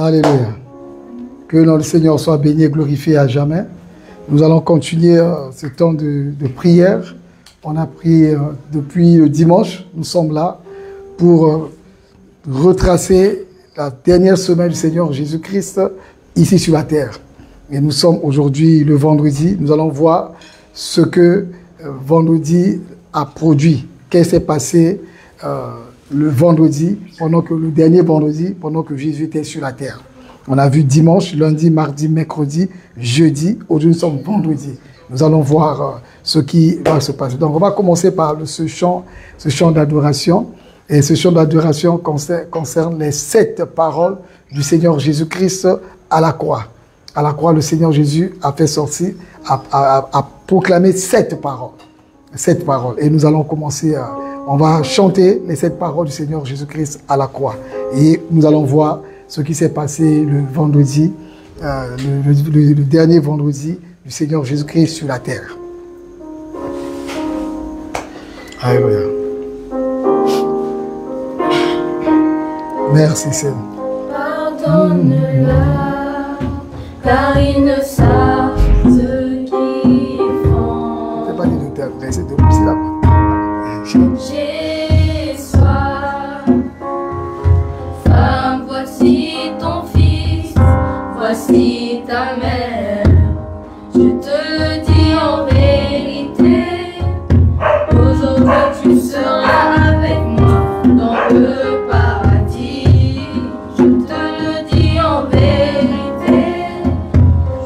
Alléluia. Que le nom du Seigneur soit béni et glorifié à jamais. Nous allons continuer ce temps de prière. On a prié depuis le dimanche. Nous sommes là pour retracer la dernière semaine du Seigneur Jésus-Christ ici sur la terre. Et nous sommes aujourd'hui le vendredi. Nous allons voir ce que vendredi a produit. Qu'est-ce qui s'est passé le vendredi, le dernier vendredi, pendant que Jésus était sur la terre. On a vu dimanche, lundi, mardi, mercredi, jeudi. Aujourd'hui, nous sommes vendredi. Nous allons voir ce qui va se passer. Donc, on va commencer par ce chant d'adoration. Et ce chant d'adoration concerne les 7 paroles du Seigneur Jésus-Christ à la croix. À la croix, le Seigneur Jésus a fait sortir, a proclamé 7 paroles. 7 paroles. Et nous allons commencer, on va chanter les 7 paroles du Seigneur Jésus-Christ à la croix. Et nous allons voir ce qui s'est passé le vendredi, le dernier vendredi du Seigneur Jésus-Christ sur la terre. Alléluia. Merci Seigneur. Pardonne-leur, car ils ne savent ce qu'ils font. Je n'ai pas dit de terre, mais c'est de pousser la main. J'ai soif, femme, voici ton fils, voici ta mère. Je te le dis en vérité, aujourd'hui tu seras avec moi dans le paradis. Je te le dis en vérité,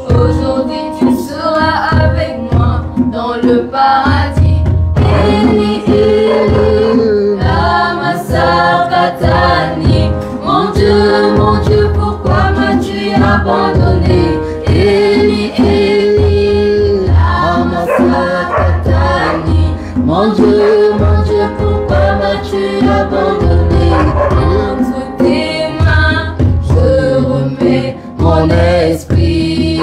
aujourd'hui tu seras avec moi dans le paradis. Eli, Eli, lama sabachthani. Mon Dieu, pourquoi m'as-tu abandonné? Eli, Eli, lama sabachthani. Mon Dieu, pourquoi m'as-tu abandonné? Entre tes mains, je remets mon esprit.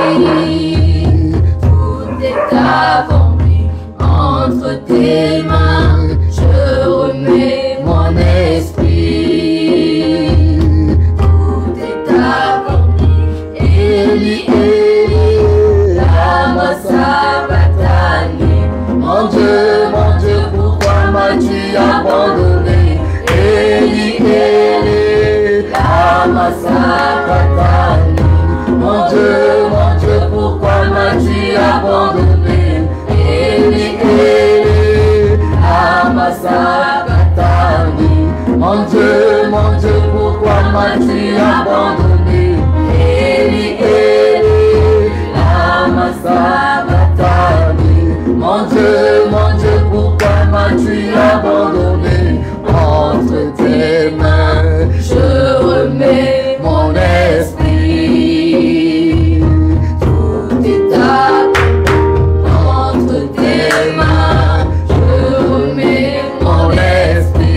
Tout est accompli. Entre tes mains, je remets mon esprit. Tout est accompli. Eli, Eli, lama sabachthani. Mon Dieu, pourquoi m'as-tu abandonné? Eli, Eli, lama sabachthani. Mon Dieu, pourquoi m'as-tu abandonné? Eli, Eli, lama sabachthani. Mon Dieu, pourquoi m'as-tu abandonné? Eli, Eli, lama sabachthani. Mon Dieu, pourquoi m'as-tu abandonné? Entre tes mains, je remets mon esprit. Tout est accompli. Entre tes mains, je remets mon esprit.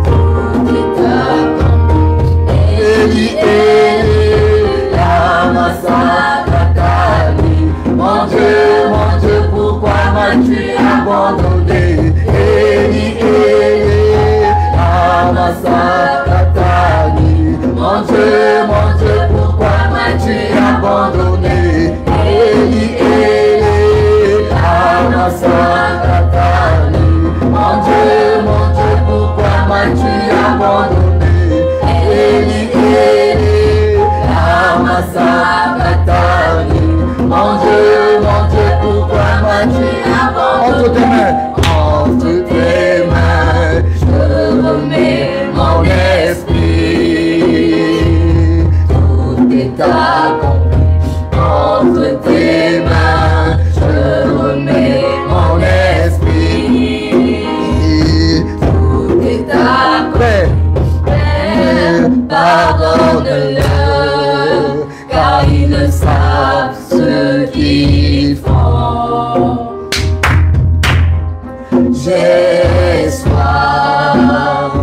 Tout est accompli. Eli, Eli, lama sabachthani. Mon Dieu, pourquoi m'as-tu abandonné? Eli, Eli, lama sabachthani. Mon Dieu, pourquoi m'as-tu abandonné? Eli, Eli, lama sabachthani. Mon Dieu, pourquoi m'as-tu abandonné? Eli, Eli, lama sabachthani. Mon Dieu, pourquoi m'as-tu abandonné? Entre tes mains, je remets mon esprit. Tout est accompli. Entre tes mains, je remets mon esprit. Tout est accompli. Pardonne-leur, car ils ne savent ce qu'ils font. J'ai soif,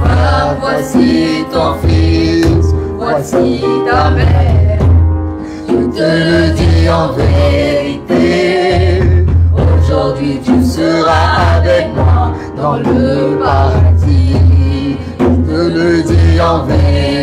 femme, voici ton fils, voici ta mère. Je te le dis en vérité, aujourd'hui tu seras avec moi dans le paradis. Je te le dis en vérité.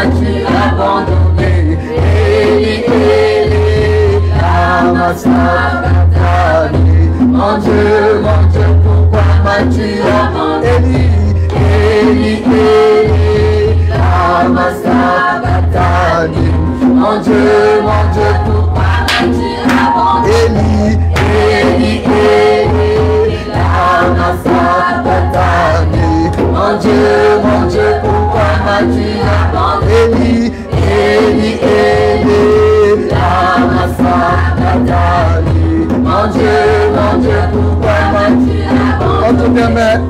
m'as-tu abandonné? Eli, Eli, lama sabachthani. Mon Dieu, pourquoi m'as-tu abandonné? Eli, Eli, lama sabachthani. Mon Dieu, pourquoi m'as-tu abandonné? Eli, Eli, lama sabachthani. Mon Dieu, pourquoi m'as-tu abandonné? Eli, Eli, lama sabachthani. Mon Dieu, pourquoi m'as-tu abandonné?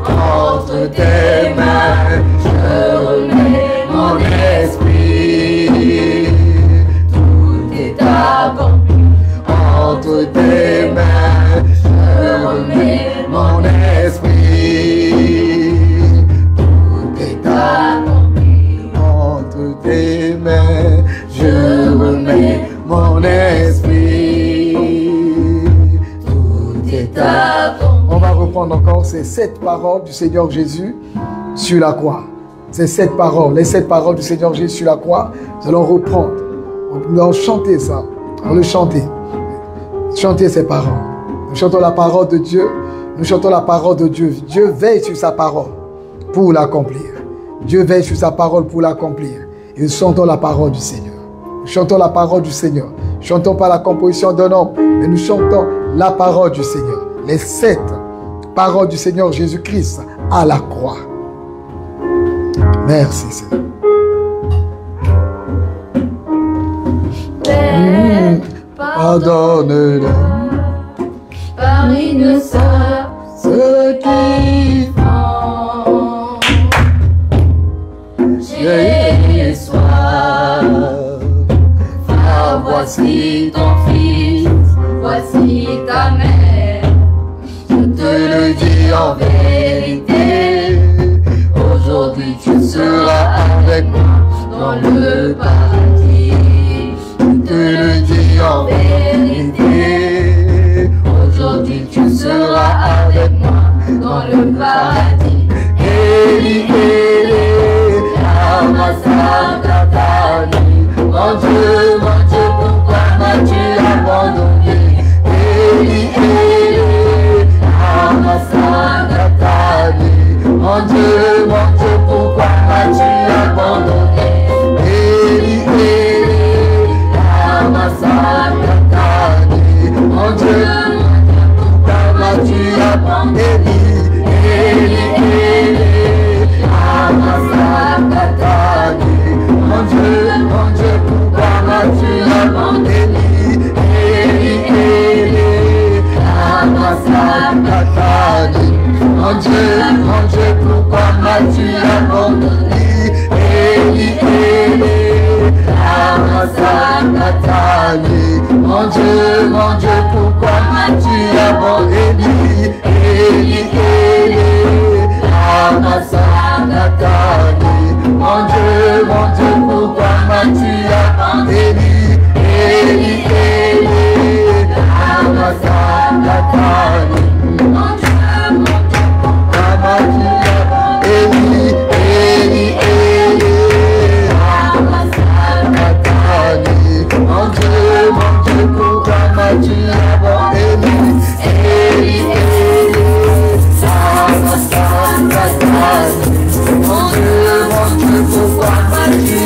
Entre tes mains, je remets mon esprit. Tout est accompli. Entre tes mains, je remets mon esprit. Tout est accompli. Entre tes mains, je remets mon esprit. Tout est accompli. On va reprendre encore ces 7 paroles du Seigneur Jésus sur la croix. Ces 7 paroles, les 7 paroles du Seigneur Jésus sur la croix, nous allons reprendre. Nous allons chanter ça. On va le chanter. Chanter ces paroles. Nous chantons la parole de Dieu. Nous chantons la parole de Dieu. Dieu veille sur sa parole pour l'accomplir. Dieu veille sur sa parole pour l'accomplir. Et nous chantons la parole du Seigneur. Nous chantons la parole du Seigneur. Nous chantons pas la composition d'un homme, mais nous chantons la parole du Seigneur. Les 7 paroles du Seigneur Jésus-Christ à la croix. Merci Seigneur. Pardonne-le par innocence ceux qui font. J'ai soif. Ah, voici ton fils, voici ta mère. Je te le dis en vérité. Aujourd'hui tu seras avec moi dans le paradis. Je te le dis en vérité. Aujourd'hui tu seras avec moi dans le paradis. Eli, Eli, lama sabachthani. Mon Dieu, pourquoi m'as-tu abandonné? Eli, Eli, lama sabachthani. Mon Dieu, pourquoi m'as-tu abandonné? Eli, Eli, lama sabachthani. Mon Dieu, pourquoi m'as-tu abandonné? Eli, Eli, lama sabachthani. Mon Dieu, pourquoi m'as-tu abandonné? Eli, Eli, lama sabachthani. Mon Dieu, pourquoi m'as-tu abandonné? Eli, Eli, lama sabachthani. Mon Dieu, pourquoi m'as-tu abandonné? Eli, Eli, lama sabachthani. Mon Dieu, pourquoi m'as-tu abandonné? Eli, Eli, lama sabachthani. Mon Dieu, pourquoi m'as-tu abandonné? Eli, Eli, lama sabachthani. Mon Dieu, pourquoi m'as-tu abandonné? Eli, Eli, lama sabachthani. Mon Dieu, pourquoi m'as-tu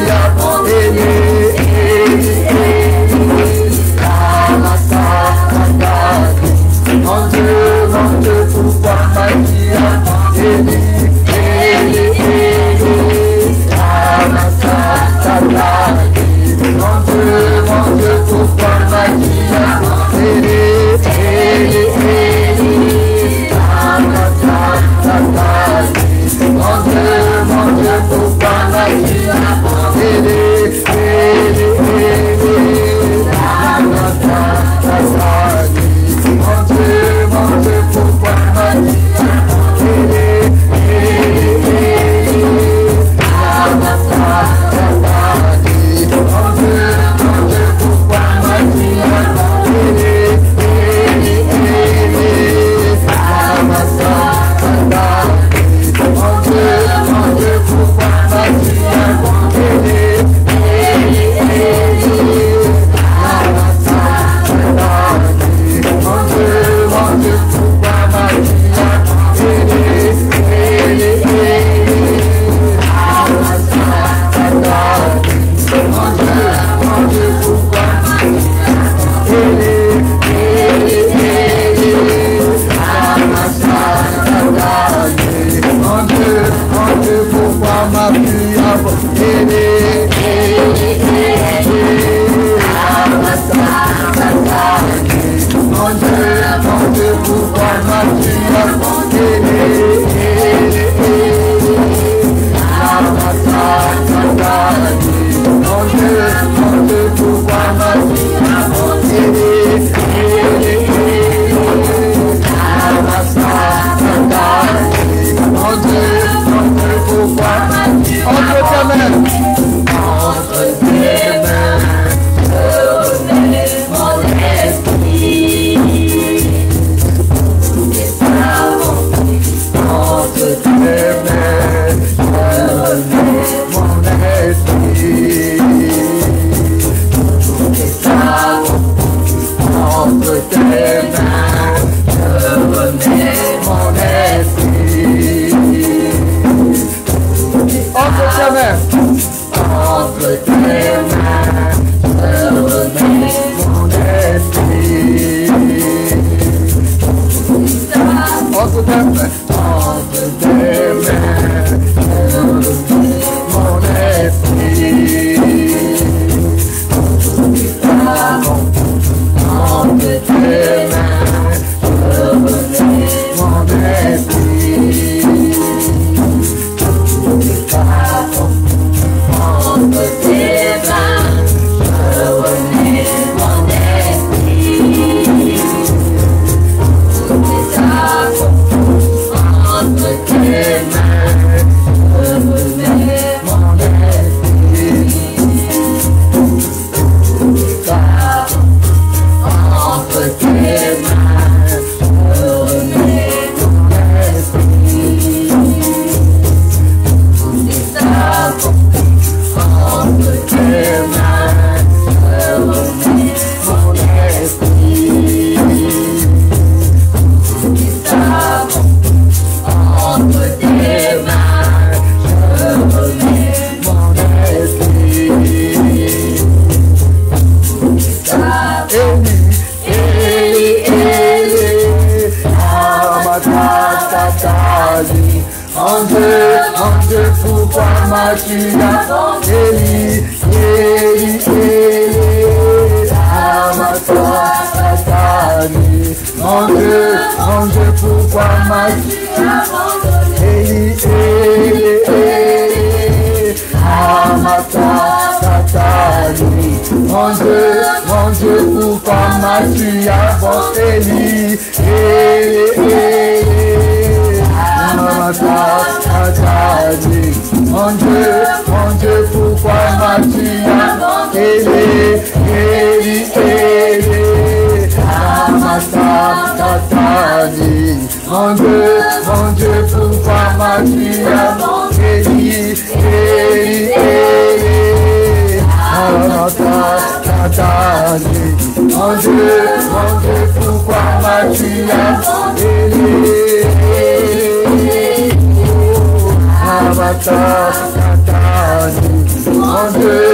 Entre tes mains, je remets mon esprit. Entre tes mains, je remets mon esprit. Entre tes mains, je remets mon esprit. Entre tes mains, entre tes mains, je remets mon esprit. Entre tes mains, entre tes mains, je remets mon esprit. Entre tes mains, je remets mon esprit. Entre tes mains, je remets mon esprit. Entre tes mains, je remets mon esprit. Entre tes mains, je remets mon esprit. Entre tes mains, je remets mon esprit. Entre tes mains, je remets mon esprit. Eli, Eli, Amatatali. Mon Dieu, pourquoi m'as-tu abandonné? Eli, Eli, Amatatali. Mon Dieu, pourquoi m'as-tu abandonné? Eli, Eli, Eli, Amatatali. Mon Dieu, pourquoi m'as-tu abandonné? Eli, Eli, Amatatali. Mon Dieu, pourquoi m'as-tu abandonné? Eli, Eli, Amatatali. Mon Dieu,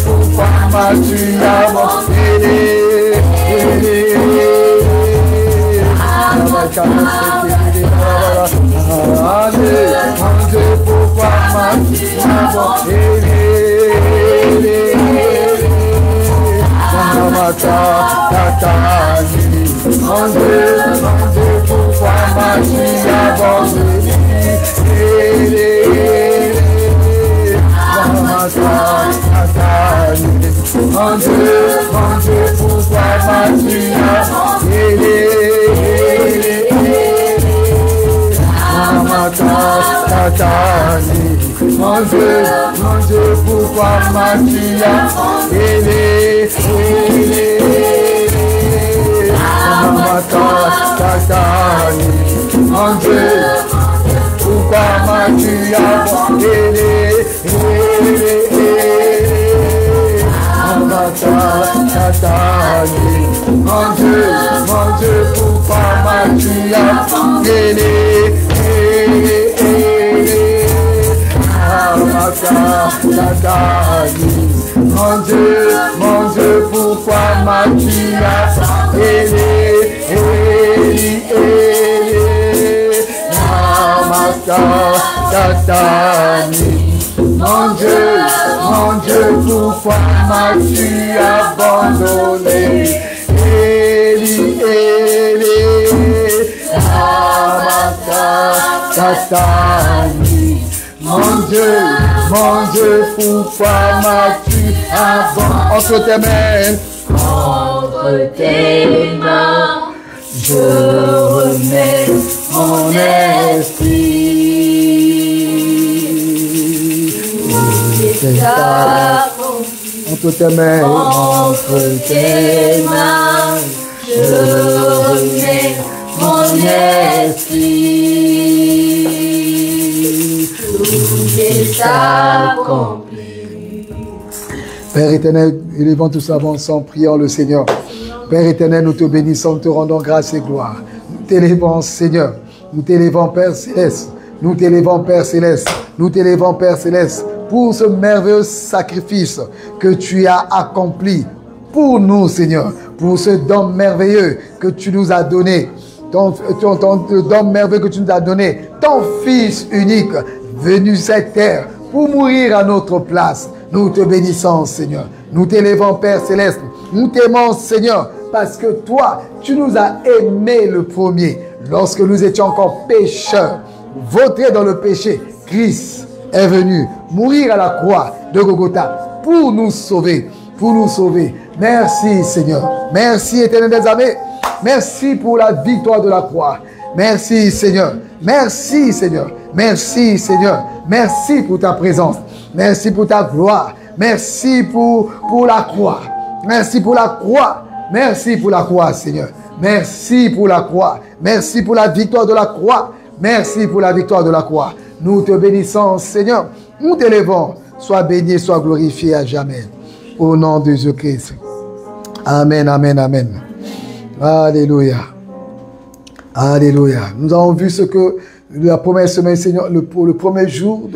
pourquoi m'as-tu abandonné? Eli, Eli, Amatatali. Mon Dieu, pourquoi m'as-tu abandonné? Amatatali. Mon Dieu, pourquoi m'as-tu abandonné? Amatatali. Mon Dieu, pourquoi m'as-tu abandonné? Mon Dieu, pourquoi m'as-tu abandonné? Amatatali. Mon Dieu, pourquoi m'as-tu abandonné? Amatatali. Mon Dieu, pourquoi m'as-tu abandonné? Amatatali. Mon Dieu, pourquoi m'as-tu abandonné? Amatatali. Mon Dieu, pourquoi m'as-tu abandonné? Amatatali. Mon Dieu, pourquoi m'as-tu abandonné? Amatatali. Mon Dieu, pourquoi m'as-tu abandonné? Amatatali. Mon Dieu, pourquoi m'as-tu abandonné? Eli, Eli, Amatatali. Mon Dieu, pourquoi m'as-tu abandonné? Entre tes mains, entre tes mains, je remets mon esprit. Tout est accompli entre tes mains, entre tes mains, je remets mon esprit. Tout est accompli. Père éternel, élevons tous avant ensemble, prions le Seigneur. Père éternel, nous te bénissons, nous te rendons grâce et gloire. Nous t'élevons, Seigneur. Nous t'élevons, Père céleste. Nous t'élevons, Père céleste. Nous t'élevons, Père céleste, pour ce merveilleux sacrifice que tu as accompli pour nous, Seigneur. Pour ce don merveilleux que tu nous as donné. Ton don merveilleux que tu nous as donné. Ton Fils unique, venu sur cette terre pour mourir à notre place. Nous te bénissons, Seigneur. Nous t'élevons, Père céleste. Nous t'aimons, Seigneur, parce que toi, tu nous as aimés le premier. Lorsque nous étions encore pécheurs, vautrés dans le péché, Christ est venu mourir à la croix de Golgotha pour nous sauver. Pour nous sauver. Merci, Seigneur. Merci, Éternel des armées. Merci pour la victoire de la croix. Merci, Seigneur. Merci, Seigneur. Merci, Seigneur. Merci pour ta présence. Merci pour ta gloire. Merci pour la croix. Merci pour la croix. Merci pour la croix, Seigneur. Merci pour la croix. Merci pour la victoire de la croix. Merci pour la victoire de la croix. Nous te bénissons, Seigneur. Nous t'élevons. Sois béni, sois glorifié à jamais. Au nom de Jésus-Christ. Amen, amen, amen. Alléluia. Alléluia. Nous avons vu ce que la première semaine, Seigneur, le premier jour,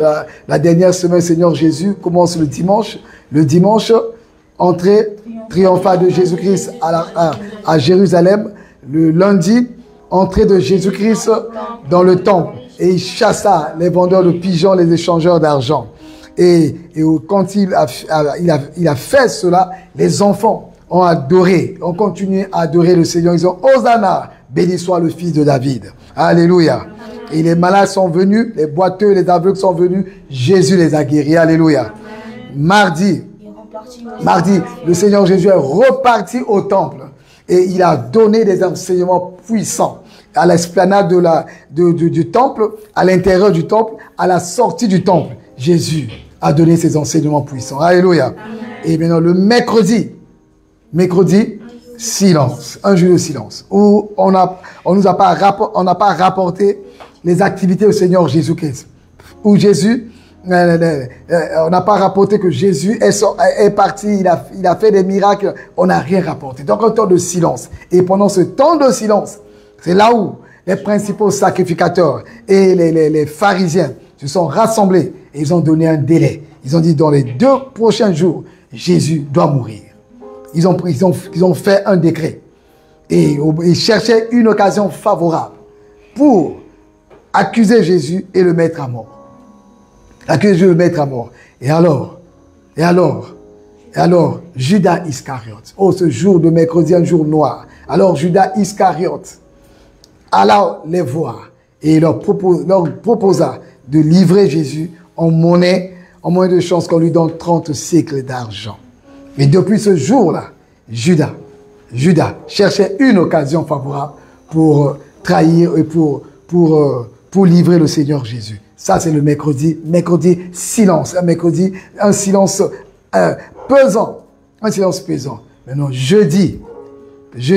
la dernière semaine, Seigneur Jésus, commence le dimanche. Le dimanche, entrée triomphale de Jésus-Christ à Jérusalem. Le lundi, entrée de Jésus-Christ dans le temple. Et il chassa les vendeurs de pigeons, les échangeurs d'argent. Et quand il a fait cela, les enfants ont adoré, ont continué à adorer le Seigneur. Ils ont Hosanna, béni soit le Fils de David. Alléluia. Et les malades sont venus, les boiteux, les aveugles sont venus. Jésus les a guéris. Alléluia. Mardi, le Seigneur Jésus est reparti au temple et il a donné des enseignements puissants à l'esplanade du temple, à l'intérieur du temple, à la sortie du temple. Jésus a donné ses enseignements puissants. Alléluia. Et maintenant, le mercredi, silence, un jour de silence, où on n'a pas rapporté les activités au Seigneur Jésus-Christ. Où Jésus, on n'a pas rapporté que Jésus est parti, il a fait des miracles, on n'a rien rapporté. Donc un temps de silence. Et pendant ce temps de silence, c'est là où les principaux sacrificateurs et les pharisiens se sont rassemblés et ils ont donné un délai. Ils ont dit dans les 2 prochains jours, Jésus doit mourir. Ils ont fait un décret. Et ils cherchaient une occasion favorable pour accuser Jésus et le mettre à mort. Accuser Jésus et le mettre à mort. Et alors, Judas Iscariote, ce jour de mercredi, un jour noir. Alors Judas Iscariote alla les voir et leur proposa de livrer Jésus en monnaie de chance qu'on lui donne 30 siècles d'argent. Mais depuis ce jour-là, Judas cherchait une occasion favorable pour trahir et pour livrer le Seigneur Jésus. Ça, c'est le mercredi silence. Un silence pesant. Un silence pesant. Maintenant, jeudi. Il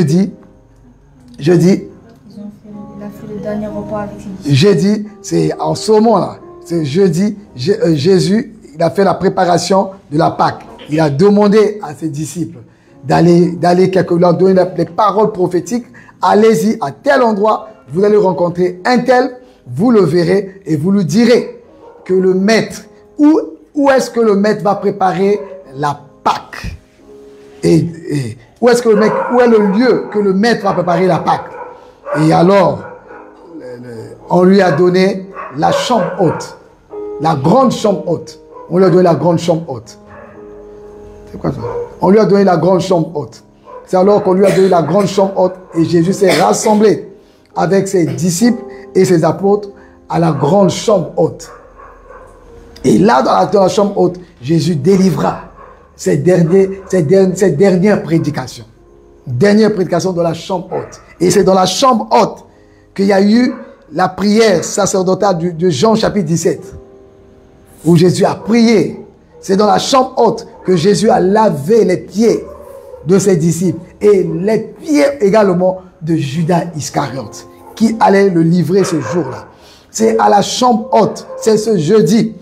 a fait le dernier repas avec lui. Jeudi, c'est en ce moment-là. C'est jeudi, Jésus, il a fait la préparation de la Pâque. Il a demandé à ses disciples d'aller leur donner les paroles prophétiques. Allez-y à tel endroit, vous allez rencontrer un tel, vous le verrez et vous lui direz que le maître, où est-ce que le maître va préparer la Pâque? Et où est le lieu que le maître va préparer la Pâque? Et alors, on lui a donné la chambre haute, la grande chambre haute. On lui a donné la grande chambre haute. C'est quoi ça? On lui a donné la grande chambre haute. C'est alors qu'on lui a donné la grande chambre haute et Jésus s'est rassemblé avec ses disciples et ses apôtres à la grande chambre haute. Et là, dans la chambre haute, Jésus délivra cette dernière prédication. Dernière prédication dans la chambre haute. Et c'est dans la chambre haute qu'il y a eu la prière sacerdotale de Jean chapitre 17. Où Jésus a prié. C'est dans la chambre haute que Jésus a lavé les pieds de ses disciples. Et les pieds également de Judas Iscariote, qui allait le livrer ce jour-là. C'est à la chambre haute, c'est ce jeudi.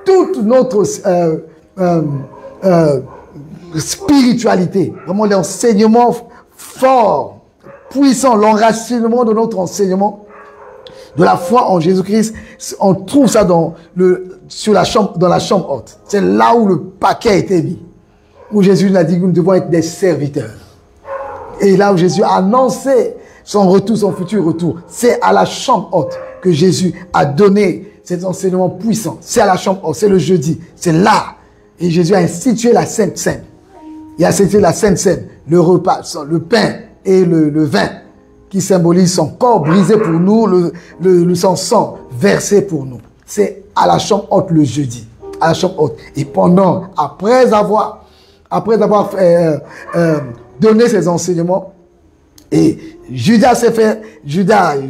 Toute notre spiritualité, vraiment l'enseignement fort, puissant, l'enracinement de notre enseignement, de la foi en Jésus-Christ, on trouve ça dans la chambre haute. C'est là où le paquet a été mis. Où Jésus nous a dit que nous devons être des serviteurs. Et là où Jésus a annoncé son retour, son futur retour, c'est à la chambre haute que Jésus a donné cet enseignement puissant. C'est à la chambre haute, c'est le jeudi, c'est là. Et Jésus a institué la Sainte Seine. Il a institué la Sainte Seine, le repas, le pain et le vin, qui symbolise son corps brisé pour nous, son sang versé pour nous. C'est à la chambre haute le jeudi, à la chambre haute. Et après avoir donné ses enseignements, et Judas s'est fait,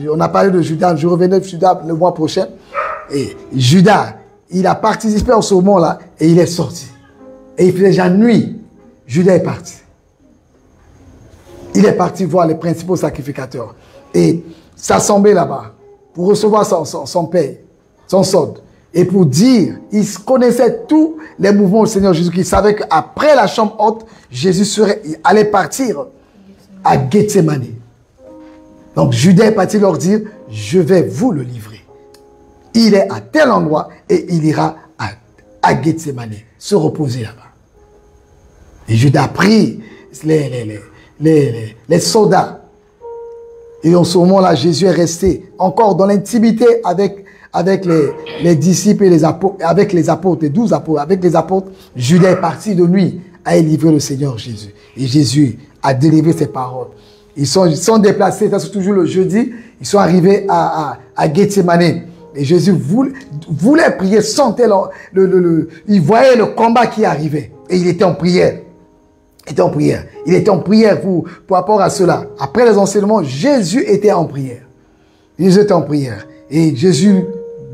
on a parlé de Judas, je revenais de Judas le mois prochain, et Judas, il a participé à ce moment-là, et il est sorti. Et il faisait déjà nuit, Judas est parti. Il est parti voir les principaux sacrificateurs et s'assembler là-bas pour recevoir son paye, son solde. Et pour dire, il connaissait tous les mouvements du Seigneur Jésus, qui savait qu'après la chambre haute, Jésus allait partir à Gethsemane. Donc Judas est parti leur dire, je vais vous le livrer. Il est à tel endroit et il ira à Gethsemane, se reposer là-bas. Et Judas a pris les soldats. Et en ce moment-là, Jésus est resté encore dans l'intimité avec les disciples et les apôtres, avec les apôtres, les 12 apôtres, avec les apôtres. Judas est parti de nuit à livrer le Seigneur Jésus. Et Jésus a délivré ses paroles. Ils sont déplacés, ça c'est toujours le jeudi, ils sont arrivés à Gethsemane. Et Jésus voulait prier, sentait il voyait le combat qui arrivait. Et il était en prière. Il était en prière pour rapport à cela. Après les enseignements, Jésus était en prière. Et Jésus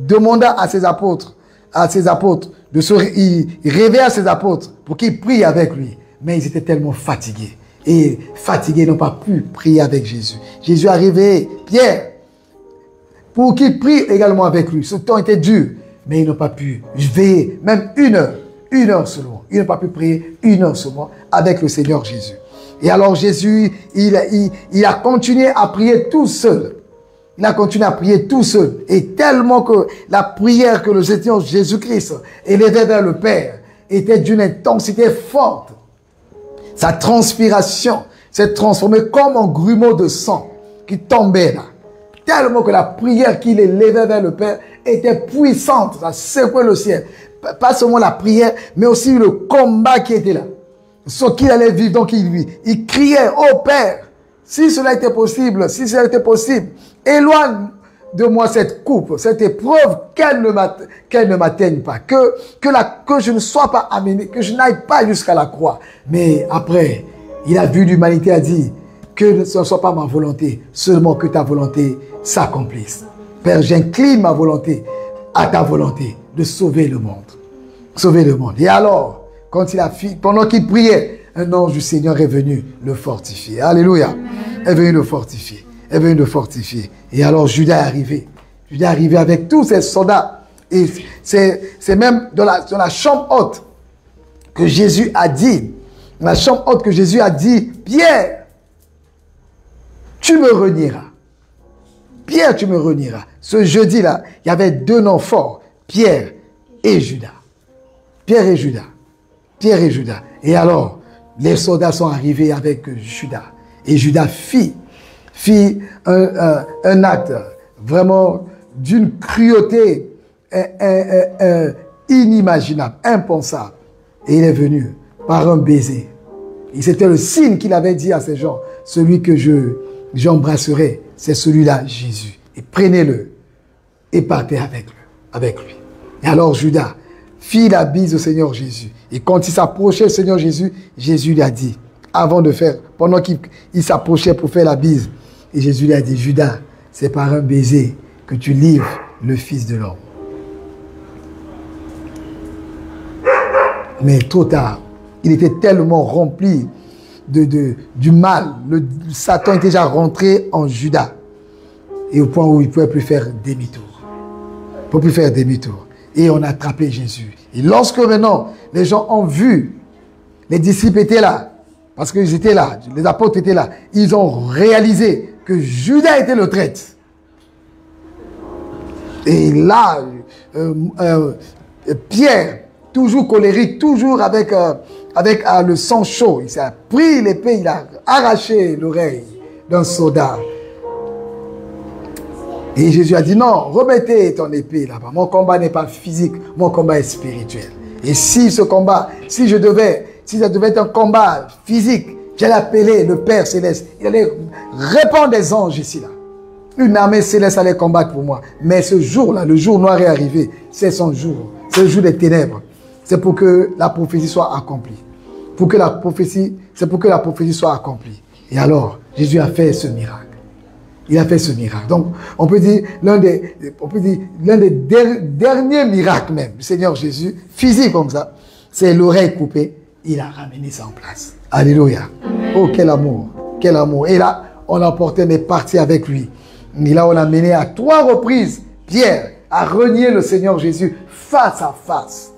demanda à ses apôtres, il réveilla à ses apôtres pour qu'ils prient avec lui. Mais ils étaient tellement fatigués. Et fatigués, n'ont pas pu prier avec Jésus. Jésus a réveillé Pierre pour qu'il prie également avec lui. Ce temps était dur, mais ils n'ont pas pu veiller, même une heure seulement. Ils n'ont pas pu prier 1 heure seulement avec le Seigneur Jésus. Et alors Jésus, il a continué à prier tout seul. Il a continué à prier tout seul. Et tellement que la prière que le Seigneur Jésus-Christ élevait vers le Père était d'une intensité forte. Sa transpiration s'est transformée comme un grumeau de sang qui tombait là. Tellement que la prière qu'il élevait vers le Père était puissante. Ça secouait le ciel. Pas seulement la prière, mais aussi le combat qui était là. Ce qu'il allait vivre, donc il criait, oh Père, si cela était possible, éloigne de moi cette coupe, cette épreuve, qu'elle ne m'atteigne pas, que je ne sois pas amené, que je n'aille pas jusqu'à la croix. Mais après, il a vu l'humanité, a dit, que ce ne soit pas ma volonté, seulement que ta volonté s'accomplisse. Père, j'incline ma volonté à ta volonté de sauver le monde. Sauver le monde. Et alors, pendant qu'il priait, un ange du Seigneur est venu le fortifier. Alléluia. Est venu le fortifier. Est venu le fortifier. Et alors Judas est arrivé. Judas est arrivé avec tous ses soldats. Et c'est même dans la chambre haute que Jésus a dit, dans la chambre haute que Jésus a dit, Pierre, tu me renieras. Pierre, tu me renieras. Ce jeudi-là, il y avait 2 noms forts, Pierre et Judas. Pierre et Judas. Pierre et Judas. Et alors, les soldats sont arrivés avec Judas. Et Judas fit un acte vraiment d'une cruauté inimaginable, impensable. Et il est venu par un baiser. Et c'était le signe qu'il avait dit à ces gens, celui que j'embrasserai, c'est celui-là, Jésus. Et prenez-le et partez avec lui. Et alors Judas fit la bise au Seigneur Jésus. Et quand il s'approchait au Seigneur Jésus, Jésus lui a dit, avant de faire, pendant qu'il s'approchait pour faire la bise, et Jésus lui a dit, Judas, c'est par un baiser que tu livres le Fils de l'homme. Mais trop tard, il était tellement rempli du mal. Satan était déjà rentré en Judas. Et au point où il ne pouvait plus faire demi-tour. Il ne pouvait plus faire demi-tour. Et on a attrapé Jésus. Et lorsque maintenant, les gens ont vu, les disciples étaient là, parce qu'ils étaient là, les apôtres étaient là, ils ont réalisé que Judas était le traître. Et là, Pierre, toujours colérique, toujours avec le sang chaud, il s'est pris l'épée, il a arraché l'oreille d'un soldat. Et Jésus a dit, non, remettez ton épée là-bas. Mon combat n'est pas physique, mon combat est spirituel. Et si ce combat, si ça devait être un combat physique, j'allais appeler le Père Céleste. Il allait répandre des anges ici, là. Une armée céleste allait combattre pour moi. Mais ce jour-là, le jour noir est arrivé. C'est son jour. C'est le jour des ténèbres. C'est pour que la prophétie soit accomplie. C'est pour que la prophétie soit accomplie. Et alors, Jésus a fait ce miracle. Il a fait ce miracle. Donc, on peut dire l'un des derniers miracles même du Seigneur Jésus, physique comme ça, c'est l'oreille coupée. Il a ramené ça en place. Alléluia. Amen. Oh, quel amour. Quel amour. Et là, on l'a emporté, on est parti avec lui. Et là, on l'a mené à 3 reprises, Pierre, à renier le Seigneur Jésus face à face.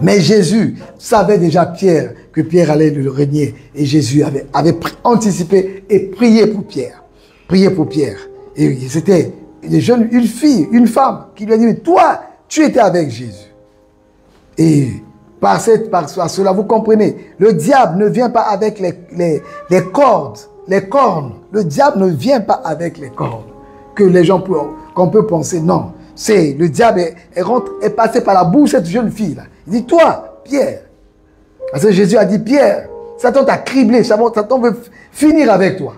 Mais Jésus savait déjà que Pierre allait le renier. Et Jésus avait anticipé et prié pour Pierre. Prié pour Pierre. Et c'était une femme qui lui a dit, toi, tu étais avec Jésus. Et par cela, vous comprenez, le diable ne vient pas avec les cordes, les cornes. Le diable ne vient pas avec les cordes que les gens qu'on peut penser. Non, le diable est passé par la bouche de cette jeune fille là. Il dit, toi, Pierre. Parce que Jésus a dit, Pierre, Satan t'a criblé, Satan veut finir avec toi.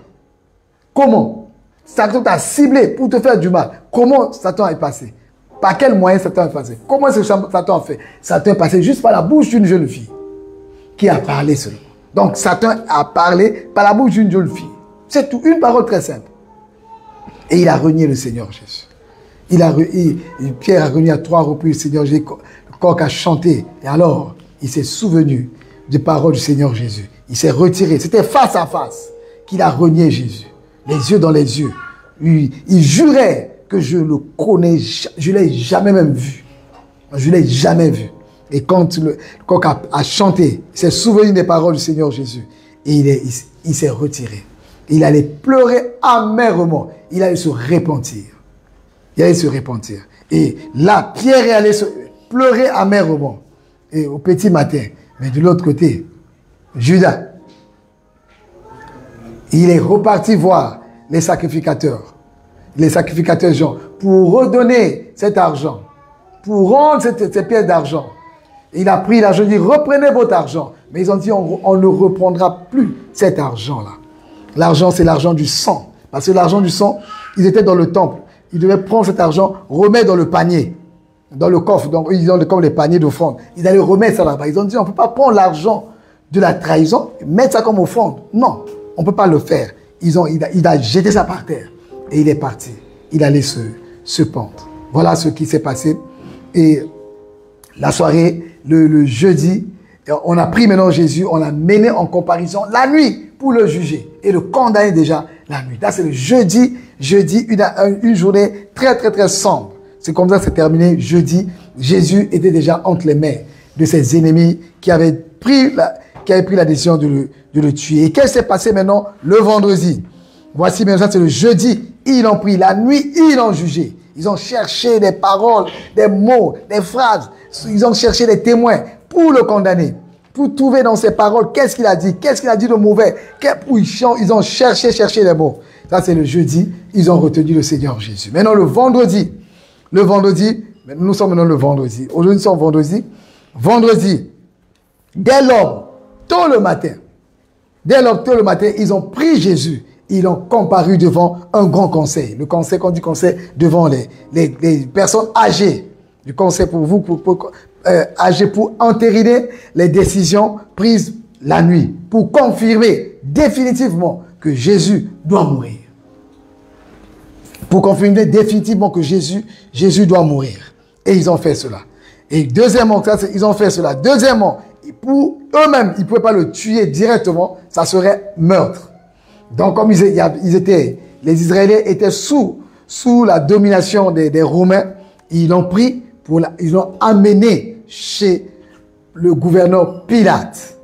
Comment? Satan t'a ciblé pour te faire du mal. Comment Satan est passé? Par quel moyen Satan est passé? Comment est-ce que Satan a fait? Satan est passé juste par la bouche d'une jeune fille qui a parlé seulement. Donc Satan a parlé par la bouche d'une jeune fille. C'est tout, une parole très simple. Et il a renié le Seigneur Jésus. Pierre a renié à 3 reprises le Seigneur Jésus. Le coq a chanté. Et alors, il s'est souvenu des paroles du Seigneur Jésus. Il s'est retiré. C'était face à face qu'il a renié Jésus. Les yeux dans les yeux. Il jurait que je le connais, je ne l'ai jamais même vu. Je ne l'ai jamais vu. Et quand le coq a chanté, il s'est souvenu des paroles du Seigneur Jésus. Et il s'est retiré. Il allait pleurer amèrement. Il allait se repentir. Il allait se repentir. Et là, Pierre est allé pleurer amèrement. Et au petit matin. Mais de l'autre côté, Judas, il est reparti voir les sacrificateurs Jean, pour redonner cet argent, pour rendre ces pièces d'argent. Il a pris l'argent, il dit, reprenez votre argent. Mais ils ont dit, on ne reprendra plus cet argent-là. L'argent, c'est l'argent du sang. Parce que l'argent du sang, ils étaient dans le temple. Ils devaient prendre cet argent, remettre dans le panier, dans le coffre. Donc, ils ont comme les paniers d'offrande. Ils allaient remettre ça là-bas. Ils ont dit, on ne peut pas prendre l'argent de la trahison, mettre ça comme offrande. Non, on ne peut pas le faire. Il a jeté ça par terre. Et il est parti. Il allait se pendre. Voilà ce qui s'est passé. Et la soirée, le jeudi, on a pris maintenant Jésus, on l'a mené en comparaison la nuit pour le juger et le condamner déjà la nuit. Là, c'est le jeudi, une journée très, très, très sombre. C'est comme ça que c'est terminé. Jeudi, Jésus était déjà entre les mains de ses ennemis qui avaient pris la décision de le tuer. Et qu'est-ce qui s'est passé maintenant le vendredi? Voici maintenant, c'est le jeudi, ils l'ont pris. La nuit, ils l'ont jugé. Ils ont cherché des paroles, des mots, des phrases. Ils ont cherché des témoins pour le condamner. Pour trouver dans ses paroles qu'est-ce qu'il a dit de mauvais. Ils ont cherché les mots. Ça, c'est le jeudi. Ils ont retenu le Seigneur Jésus. Maintenant, le vendredi, nous sommes maintenant le vendredi. Aujourd'hui, nous sommes vendredi. Vendredi, dès l'aube, tôt le matin, ils ont pris Jésus. Ils l'ont comparu devant un grand conseil. Le conseil, quand on dit conseil, devant les personnes âgées. Du conseil pour vous, agir, pour entériner les décisions prises la nuit, pour confirmer définitivement que Jésus doit mourir. Pour confirmer définitivement que Jésus doit mourir. Et ils ont fait cela. Et deuxièmement, ils ont fait cela. Deuxièmement, pour eux-mêmes, ils ne pouvaient pas le tuer directement, ça serait meurtre. Donc, comme les Israéliens étaient sous la domination des Romains, ils l'ont pris, ils l'ont amené chez le gouverneur Pilate.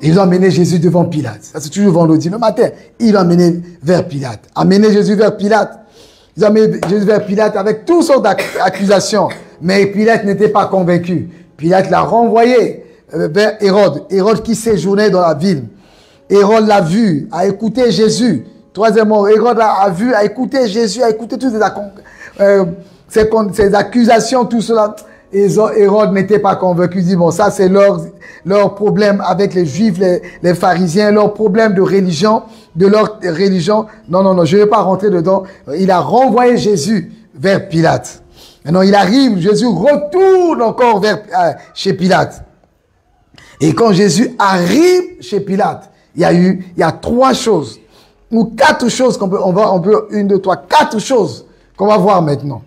Ils ont amené Jésus devant Pilate. Ça, c'est toujours vendredi le matin. Ils l'ont amené vers Pilate. Amené Jésus vers Pilate. Ils ont amené Jésus vers Pilate avec toutes sortes d'accusations. Mais Pilate n'était pas convaincu. Pilate l'a renvoyé vers Hérode. Hérode qui séjournait dans la ville. Hérode l'a vu, a écouté Jésus. Troisièmement, Hérode a vu, a écouté Jésus, a écouté toutes ces accusations, tout cela. Hérode n'était pas convaincu. Il dit, bon, ça c'est leur problème avec les Juifs, les pharisiens, leur problème de religion, Non, je ne vais pas rentrer dedans. Il a renvoyé Jésus vers Pilate. Maintenant, il arrive, Jésus retourne encore chez Pilate. Et quand Jésus arrive chez Pilate, il y a 3 choses, ou 4 choses quatre choses qu'on va voir maintenant.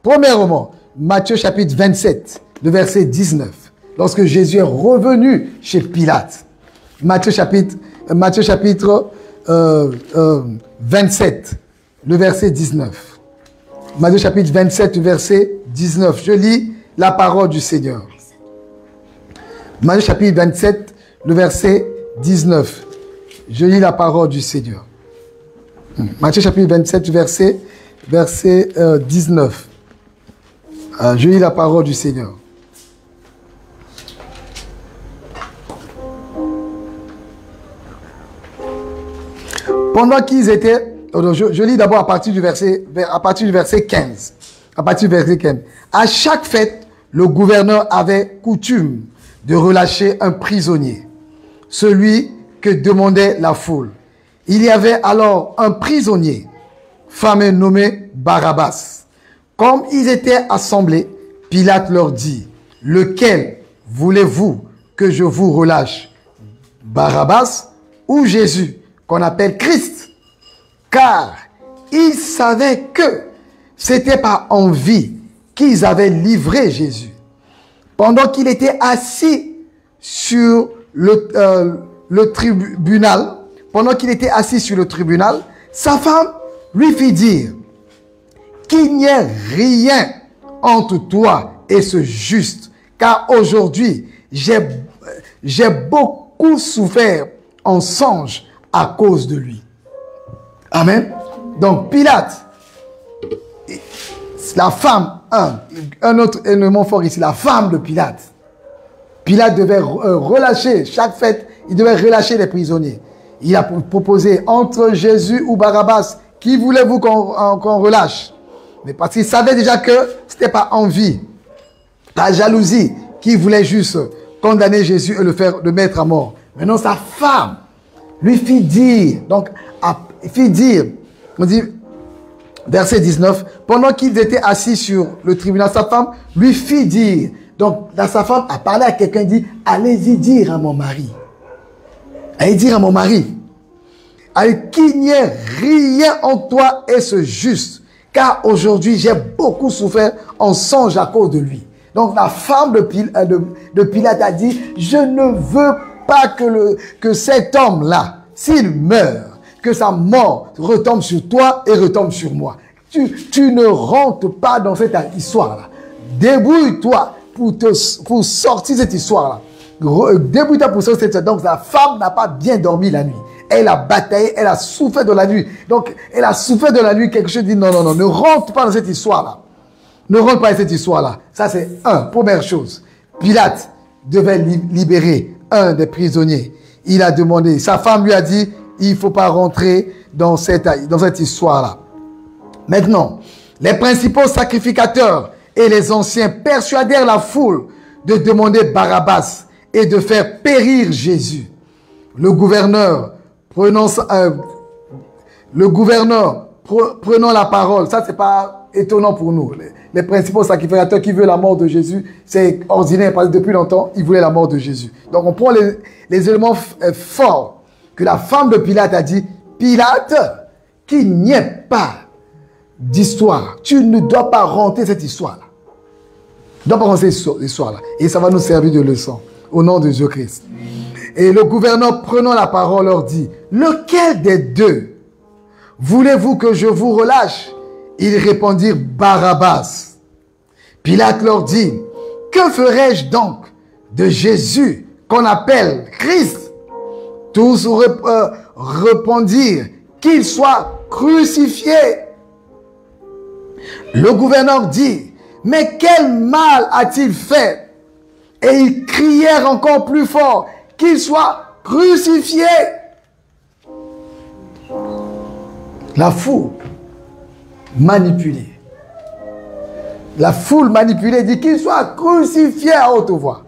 Premièrement, Matthieu chapitre 27, le verset 19. Lorsque Jésus est revenu chez Pilate. Matthieu chapitre 27, le verset 19. Matthieu chapitre 27, verset 19. Je lis la parole du Seigneur. Matthieu chapitre 27, le verset 19. Je lis la parole du Seigneur. Matthieu chapitre 27, verset 19. Je lis la parole du Seigneur. Pendant qu'ils étaient... Je lis d'abord à partir du verset 15. À partir du verset 15. À chaque fête, le gouverneur avait coutume de relâcher un prisonnier, celui que demandait la foule. Il y avait alors un prisonnier, fameux nommé Barabbas. Comme ils étaient assemblés, Pilate leur dit, « Lequel voulez-vous que je vous relâche, Barabbas ou Jésus, qu'on appelle Christ ?» Car ils savaient que c'était par envie qu'ils avaient livré Jésus. Pendant qu'il était assis sur le tribunal, sa femme lui fit dire, qu'il n'y ait rien entre toi et ce juste, car aujourd'hui j'ai beaucoup souffert en songe à cause de lui. Amen. Donc Pilate, la femme, un autre élément fort ici, la femme de Pilate. Pilate devait relâcher, chaque fête, il devait relâcher les prisonniers. Il a proposé entre Jésus ou Barabbas, qui voulez-vous qu'on relâche? Mais parce qu'il savait déjà que ce n'était pas envie, la jalousie, qui voulait juste condamner Jésus et le mettre à mort. Maintenant, sa femme lui fit dire, on dit, verset 19, pendant qu'ils étaient assis sur le tribunal, sa femme lui fit dire, donc sa femme a parlé à quelqu'un, dit, allez-y dire à mon mari. Allez dire à mon mari, qu'il n'y ait rien en toi et ce juste, car aujourd'hui j'ai beaucoup souffert en songe à cause de lui. Donc la femme de Pilate a dit, je ne veux pas que cet homme-là, s'il meurt, que sa mort retombe sur toi et retombe sur moi. Tu ne rentres pas dans cette histoire-là. Débrouille-toi pour sortir cette histoire-là. Débrouille-toi pour sortir cette histoire. Donc la femme n'a pas bien dormi la nuit. Elle a bataillé, elle a souffert de la nuit. Donc elle a souffert de la nuit. Quelque chose dit non, ne rentre pas dans cette histoire-là. Ne rentre pas dans cette histoire-là. Ça c'est première chose. Pilate devait libérer un des prisonniers. Il a demandé, sa femme lui a dit, il ne faut pas rentrer dans cette histoire-là. Maintenant, les principaux sacrificateurs et les anciens persuadèrent la foule de demander Barabbas et de faire périr Jésus. Le gouverneur prenant la parole, ça c'est pas étonnant pour nous. Les principaux sacrificateurs qui veulent la mort de Jésus, c'est ordinaire parce que depuis longtemps, ils voulaient la mort de Jésus. Donc on prend les éléments forts que la femme de Pilate a dit, Pilate, qu'il n'y ait pas d'histoire. Tu ne dois pas rentrer cette histoire-là. Tu ne dois pas rentrer cette histoire-là. Et ça va nous servir de leçon au nom de Jésus-Christ. Et le gouverneur, prenant la parole, leur dit, lequel des deux voulez-vous que je vous relâche? Ils répondirent, Barabbas. Pilate leur dit, que ferai-je donc de Jésus qu'on appelle Christ? Tous répondirent, qu'il soit crucifié. Le gouverneur dit, mais quel mal a-t-il fait? Et ils crièrent encore plus fort, qu'il soit crucifié. La foule manipulée. La foule manipulée dit qu'il soit crucifié à haute voix.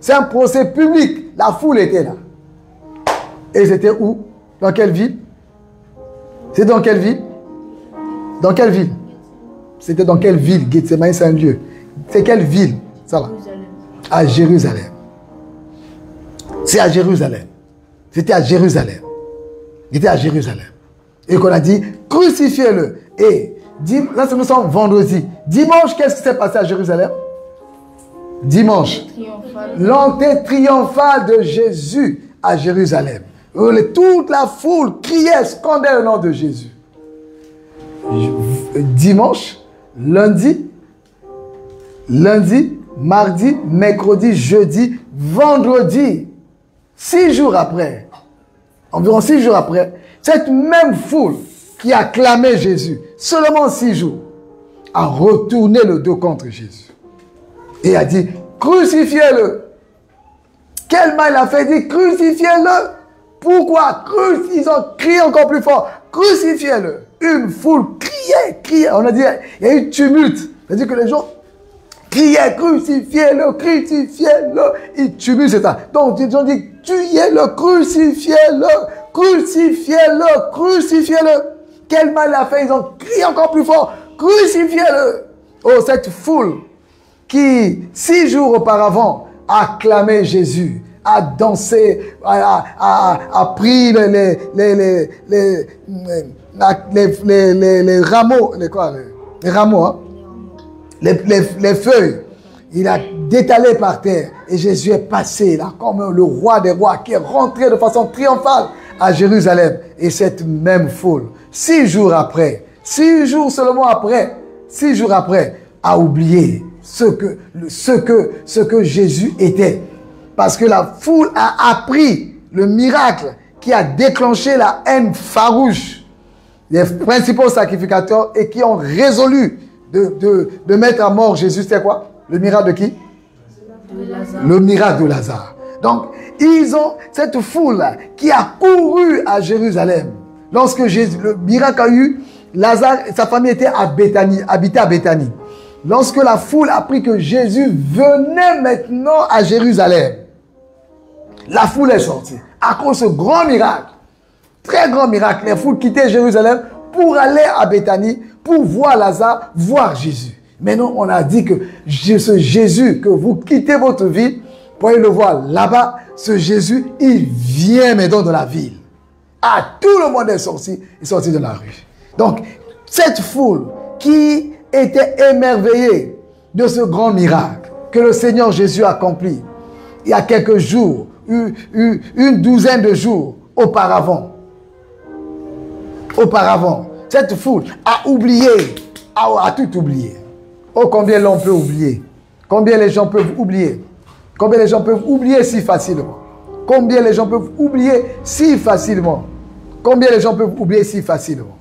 C'est un procès public. La foule était là. Et c'était où? Dans quelle ville? C'est dans quelle ville? Dans quelle ville? C'était dans quelle ville? Gethsemane, c'est un lieu. C'est quelle ville? Ça là? À Jérusalem. C'est à Jérusalem. C'était à Jérusalem. Il était à Jérusalem. Et qu'on a dit, crucifiez-le. Et là, nous sommes vendredi. Dimanche, qu'est-ce qui s'est passé à Jérusalem? Dimanche. L'entrée triomphale de Jésus à Jérusalem. Toute la foule criait, scandait le nom de Jésus. Dimanche, lundi, mardi, mercredi, jeudi, vendredi. 6 jours après, environ 6 jours après, cette même foule qui a clamé Jésus, seulement 6 jours, a retourné le dos contre Jésus. Et a dit, crucifiez-le. Quel mal il a fait? Dit, crucifiez-le. Pourquoi? Ils ont crié encore plus fort, crucifiez-le. Une foule criait. On a dit, il y a eu tumulte. C'est-à-dire que les gens criaient, crucifiez-le, crucifiez-le. Ils tumultent, c'est ça. Donc, ils ont dit, tuez-le, crucifiez-le, crucifiez-le, crucifiez-le. Quel mal il a fait? Ils ont crié encore plus fort, crucifiez-le. Oh, cette foule qui, 6 jours auparavant, a clamé Jésus, a dansé, a pris les rameaux, les rameaux, hein? les feuilles. Il a détalé par terre et Jésus est passé là comme le roi des rois qui est rentré de façon triomphale à Jérusalem. Et cette même foule, 6 jours après, 6 jours seulement après, 6 jours après, a oublié ce que Jésus était. Parce que la foule a appris le miracle qui a déclenché la haine farouche des principaux sacrificateurs et qui ont résolu de mettre à mort Jésus. C'était quoi? Le miracle de qui? Le miracle de Lazare. Donc, ils ont cette foule qui a couru à Jérusalem. Lorsque Jésus, le miracle a eu, Lazare et sa famille étaient à Béthanie, habitaient à Béthanie. Lorsque la foule a appris que Jésus venait maintenant à Jérusalem, la foule est sortie. À cause de ce grand miracle, très grand miracle, les foules quittaient Jérusalem pour aller à Béthanie, pour voir Lazare, voir Jésus. Maintenant, on a dit que ce Jésus, que vous quittez votre ville, pour aller le voir là-bas, ce Jésus, il vient maintenant dans la ville. Ah, tout le monde est sorti de la rue. Donc, cette foule qui était émerveillée de ce grand miracle que le Seigneur Jésus a accompli il y a quelques jours, une douzaine de jours auparavant, cette foule a oublié, a tout oublié. Oh, combien l'on peut oublier? Combien les gens peuvent oublier? Combien les gens peuvent oublier si facilement? Combien les gens peuvent oublier si facilement? Combien les gens peuvent oublier si facilement?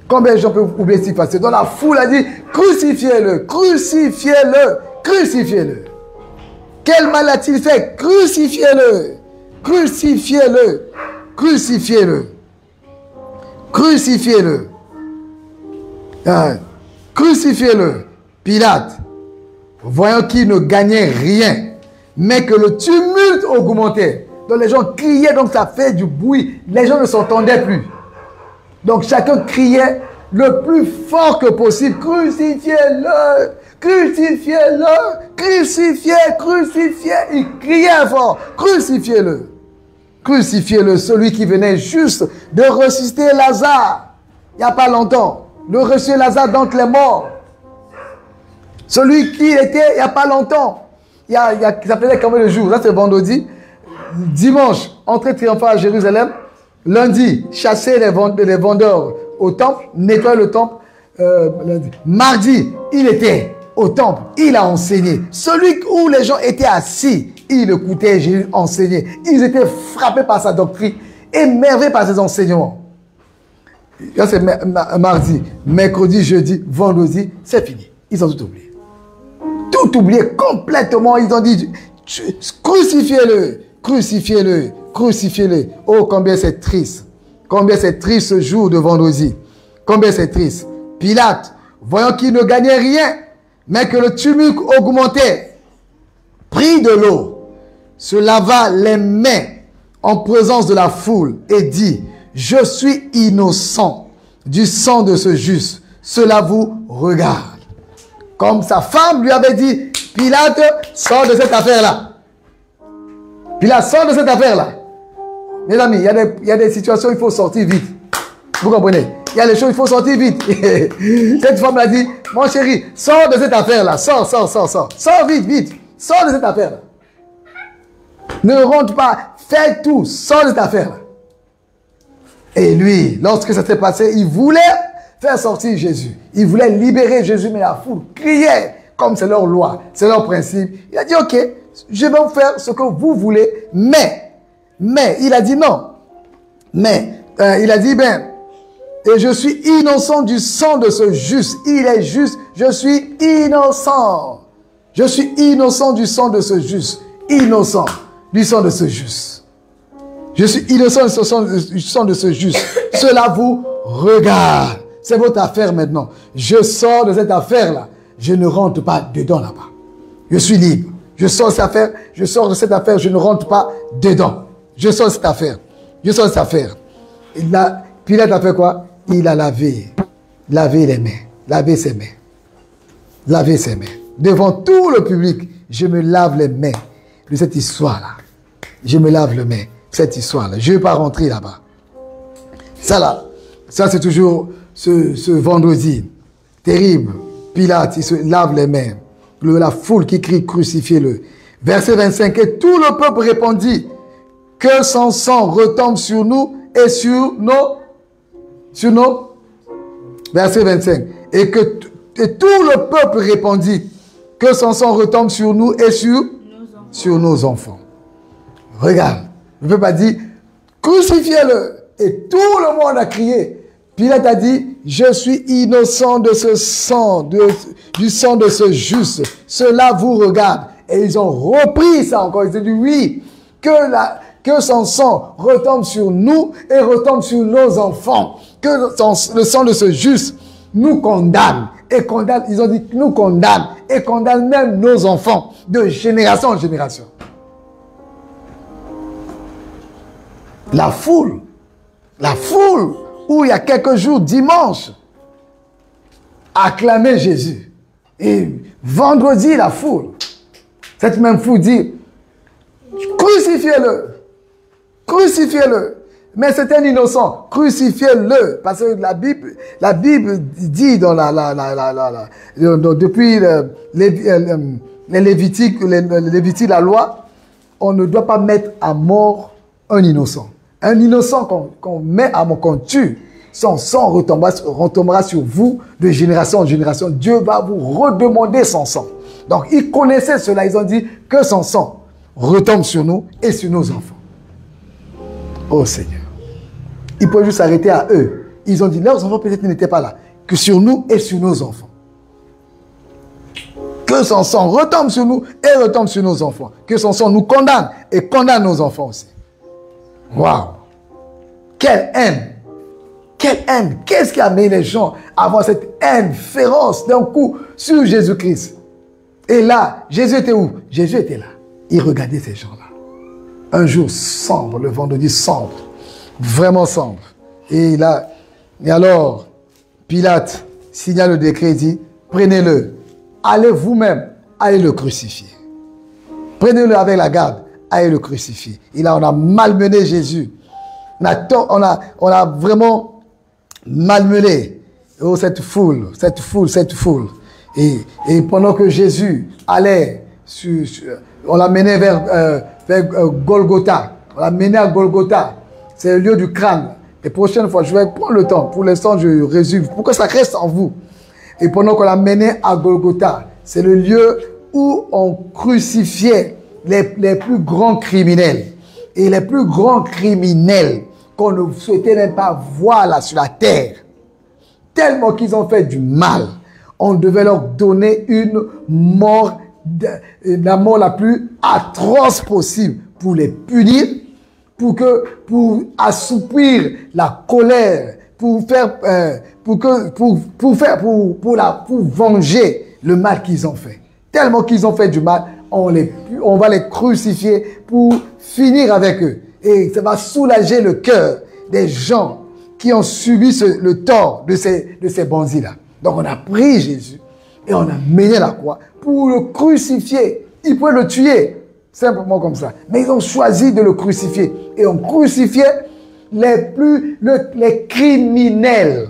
Combien les gens peuvent oublier si facilement? Donc la foule a dit, crucifiez-le, crucifiez-le, crucifiez-le. Quel mal a-t-il fait? Crucifiez-le, crucifiez-le, crucifiez-le, crucifiez-le, crucifiez-le. Pilate, voyant qu'il ne gagnait rien, mais que le tumulte augmentait. Donc les gens criaient, donc ça fait du bruit. Les gens ne s'entendaient plus. Donc chacun criait le plus fort que possible. Crucifiez-le, crucifiez-le, crucifiez, crucifiez. Il criait fort, crucifiez-le. Crucifiez-le, celui qui venait juste de ressusciter Lazare, il n'y a pas longtemps. Le ressusciter Lazare d'entre les morts. Celui qui était il n'y a pas longtemps. Ça faisait combien de jours? Là, c'est vendredi. Dimanche, entrée triomphale à Jérusalem. Lundi, chasser les vendeurs au temple, nettoyer le temple. Lundi. Mardi, il était au temple, il a enseigné. Celui où les gens étaient assis, il écoutait Jésus enseigner. Ils étaient frappés par sa doctrine, émerveillés par ses enseignements. Là, c'est mardi, mercredi, jeudi, vendredi, c'est fini. Ils ont tout oublié. Tout oublié complètement. Ils ont dit, crucifiez-le, crucifiez-le, crucifiez-le. Oh, combien c'est triste. Combien c'est triste ce jour de vendredi. Combien c'est triste. Pilate, voyant qu'il ne gagnait rien, mais que le tumulte augmentait, prit de l'eau, se lava les mains en présence de la foule et dit, je suis innocent du sang de ce juste. Cela vous regarde. Comme sa femme lui avait dit, Pilate, sors de cette affaire-là. Pilate, sors de cette affaire-là. Mes amis, il y a des situations où il faut sortir vite. Vous comprenez? Il y a des choses, il faut sortir vite. Cette femme a dit, mon chéri, sors de cette affaire-là. Sors. Sors vite, vite. Sors de cette affaire-là. Ne rentre pas. Fais tout. Sors de cette affaire-là. Et lui, lorsque ça s'est passé, il voulait faire sortir Jésus. Il voulait libérer Jésus, mais la foule criait, comme c'est leur loi, c'est leur principe. Il a dit, ok, je vais vous faire ce que vous voulez, mais, il a dit non. Mais, il a dit, et je suis innocent du sang de ce juste. Il est juste, je suis innocent. Je suis innocent du sang de ce juste. Innocent du sang de ce juste. Je suis innocent du sang de ce juste. Cela vous regarde. C'est votre affaire maintenant. Je sors de cette affaire-là. Je ne rentre pas dedans là-bas. Je suis libre. Je sors de cette affaire. Je sors de cette affaire. Je ne rentre pas dedans. Je sors de cette affaire. Je sors de cette affaire. Pilate a fait quoi? Il a lavé les mains. Lavé ses mains. Lavé ses mains. Devant tout le public, je me lave les mains de cette histoire-là. Je me lave les mains. Cette histoire-là. Je ne vais pas rentrer là-bas. Ça là, ça c'est toujours ce vendredi. Terrible. Pilate, il se lave les mains. La foule qui crie, crucifiez-le. Verset 25. Et tout le peuple répondit, que son sang retombe sur nous et sur nos... Verset 25. Et tout le peuple répondit, que son sang retombe sur nous et sur nos enfants. Regarde. Le peuple a dit, crucifiez-le. Et tout le monde a crié. Pilate a dit, je suis innocent de ce sang, du sang de ce juste. Cela vous regarde. Et ils ont repris ça encore. Ils ont dit, oui, que son sang retombe sur nous et retombe sur nos enfants. Que le sang de ce juste nous condamne. Et condamne, ils ont dit, nous condamne. Et condamne même nos enfants de génération en génération. La foule, où il y a quelques jours, dimanche, acclamait Jésus. Et vendredi, la foule, cette même foule dit, crucifiez-le, crucifiez-le. Mais c'est un innocent, crucifiez-le. Parce que la Bible dit dans depuis les Lévitiques, la loi, on ne doit pas mettre à mort un innocent. Un innocent qu'on met à mort, qu'on tue, son sang retombera sur vous de génération en génération. Dieu va vous redemander son sang. Donc, ils connaissaient cela. Ils ont dit que son sang retombe sur nous et sur nos enfants. Oh Seigneur. Ils pouvaient juste s'arrêter à eux. Ils ont dit, leurs enfants peut-être n'étaient pas là. Que sur nous et sur nos enfants. Que son sang retombe sur nous et retombe sur nos enfants. Que son sang nous condamne et condamne nos enfants aussi. Waouh! Quelle haine! Quelle haine! Qu'est-ce qui a amené les gens à avoir cette haine féroce d'un coup sur Jésus-Christ? Et là, Jésus était où? Jésus était là. Il regardait ces gens-là. Un jour sombre, le vendredi sombre. Vraiment sombre. Et alors, Pilate signa le décret et dit, prenez-le, allez vous-même, allez le crucifier. Prenez-le avec la garde, allez le crucifier. Et là, on a malmené Jésus. On a vraiment malmené cette foule. Et pendant que Jésus allait, on l'a mené vers Golgotha. On l'a mené à Golgotha. C'est le lieu du crâne. Et prochaine fois, je vais prendre le temps. Pour l'instant, je résume. Pour que ça reste en vous. Et pendant qu'on l'a mené à Golgotha, c'est le lieu où on crucifiait les plus grands criminels. Et les plus grands criminels qu'on ne souhaitait même pas voir là sur la terre. Tellement qu'ils ont fait du mal. On devait leur donner une mort, la mort la plus atroce possible pour les punir, pour assoupir la colère, pour venger le mal qu'ils ont fait. Tellement qu'ils ont fait du mal, on va les crucifier pour finir avec eux. Et ça va soulager le cœur des gens qui ont subi le tort de ces bandits-là. Donc on a pris Jésus et on a mené la croix pour le crucifier. Ils pouvaient le tuer, simplement comme ça. Mais ils ont choisi de le crucifier. Et on crucifiait les criminels.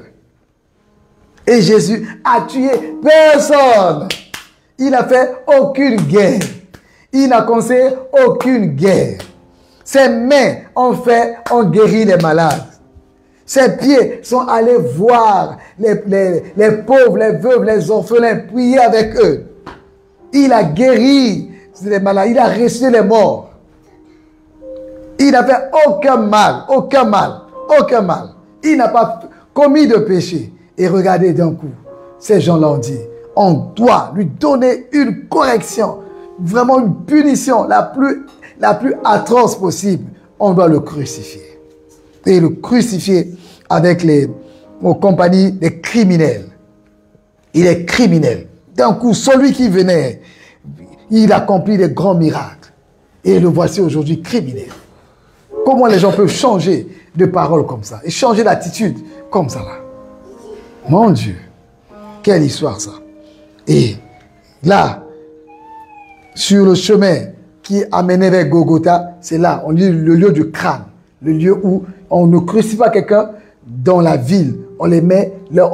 Et Jésus a tué personne. Il n'a fait aucune guerre. Il n'a conseillé aucune guerre. Ses mains ont guéri les malades. Ses pieds sont allés voir les pauvres, les veuves, les orphelins, prier avec eux. Il a guéri les malades, il a ressuscité les morts. Il n'a fait aucun mal. Il n'a pas commis de péché. Et regardez d'un coup, ces gens-là ont dit, on doit lui donner une correction, vraiment une punition la plus atroce possible. On doit le crucifier. Et le crucifier avec aux compagnies des criminels. Il est criminel. D'un coup, celui qui venait, il accomplit des grands miracles. Et le voici aujourd'hui criminel. Comment les gens peuvent changer de parole comme ça et changer d'attitude comme ça là? Mon Dieu, quelle histoire ça. Et là, sur le chemin qui amenait vers Golgotha, c'est là, on dit le lieu du crâne, le lieu où on ne crucifie pas quelqu'un dans la ville. On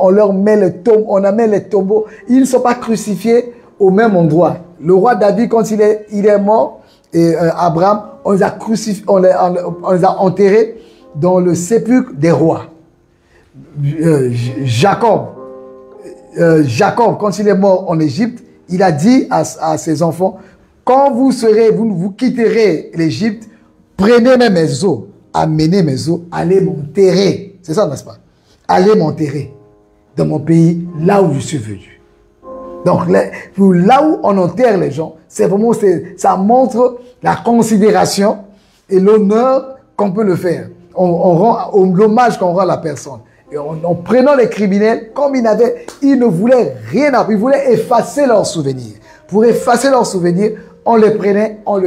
leur met les tombeaux, on amène les tombeaux. Ils ne sont pas crucifiés au même endroit. Le roi David, quand il est mort, et Abraham, on les a crucifiés, on les a enterrés dans le sépulcre des rois. Jacob, quand il est mort en Égypte, il a dit à ses enfants, quand vous quitterez l'Égypte, prenez mes os, amenez mes os, allez m'enterrer. C'est ça, n'est-ce pas? Allez m'enterrer dans mon pays, là où je suis venu. Donc, là où on enterre les gens, c'est vraiment, ça montre la considération et l'honneur qu'on peut le faire. On rend l'hommage qu'on rend à la personne. Et en prenant les criminels, comme ils ne voulaient rien apprendre, ils voulaient effacer leurs souvenirs. Pour effacer leurs souvenirs, on les prenait, on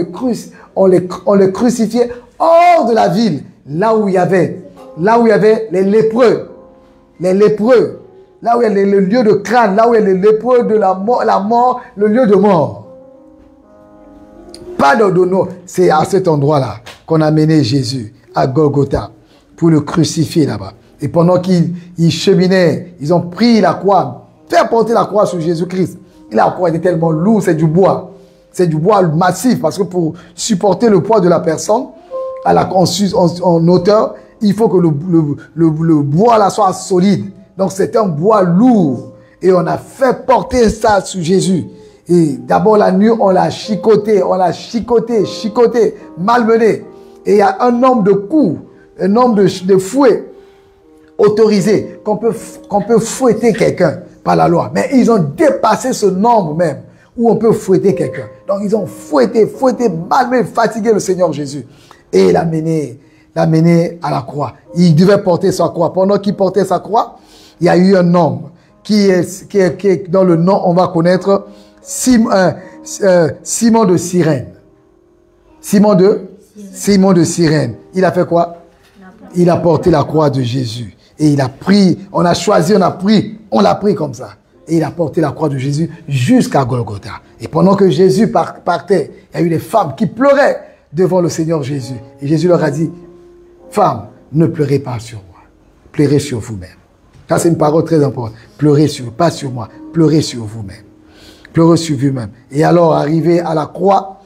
les crucifiait hors de la ville, là où il y avait les lépreux, là où il y a le lieu de crâne, là où il y a les lépreux de la mort, le lieu de mort. Pas d'ordonnance. C'est à cet endroit-là qu'on a mené Jésus à Golgotha pour le crucifier là-bas. Et pendant qu'il cheminait, ils ont pris la croix, fait porter la croix sur Jésus-Christ. Et la croix était tellement lourde, c'est du bois. C'est du bois massif parce que pour supporter le poids de la personne en hauteur, il faut que le bois là soit solide. Donc c'est un bois lourd. Et on a fait porter ça sur Jésus. Et d'abord la nuit, on l'a chicoté, malmené. Et il y a un nombre de coups, un nombre de fouets autorisés qu'on peut fouetter quelqu'un par la loi. Mais ils ont dépassé ce nombre même où on peut fouetter quelqu'un. Donc ils ont fouetté, malmené, fatigué le Seigneur Jésus. Et l'a mené à la croix. Il devait porter sa croix. Pendant qu'il portait sa croix, il y a eu un homme qui est dans le nom, on va connaître Simon de Cyrène. Simon de Cyrène. Il a fait quoi? Il a porté la croix de Jésus. Et il a pris, on a choisi, on a pris, on l'a pris comme ça. Et il a porté la croix de Jésus jusqu'à Golgotha. Et pendant que Jésus partait, il y a eu des femmes qui pleuraient devant le Seigneur Jésus. Et Jésus leur a dit, femmes, ne pleurez pas sur moi, pleurez sur vous-même. Ça, c'est une parole très importante. Pleurez pas sur moi, pleurez sur vous-même. Pleurez sur vous-même. Et alors, arrivé à la croix,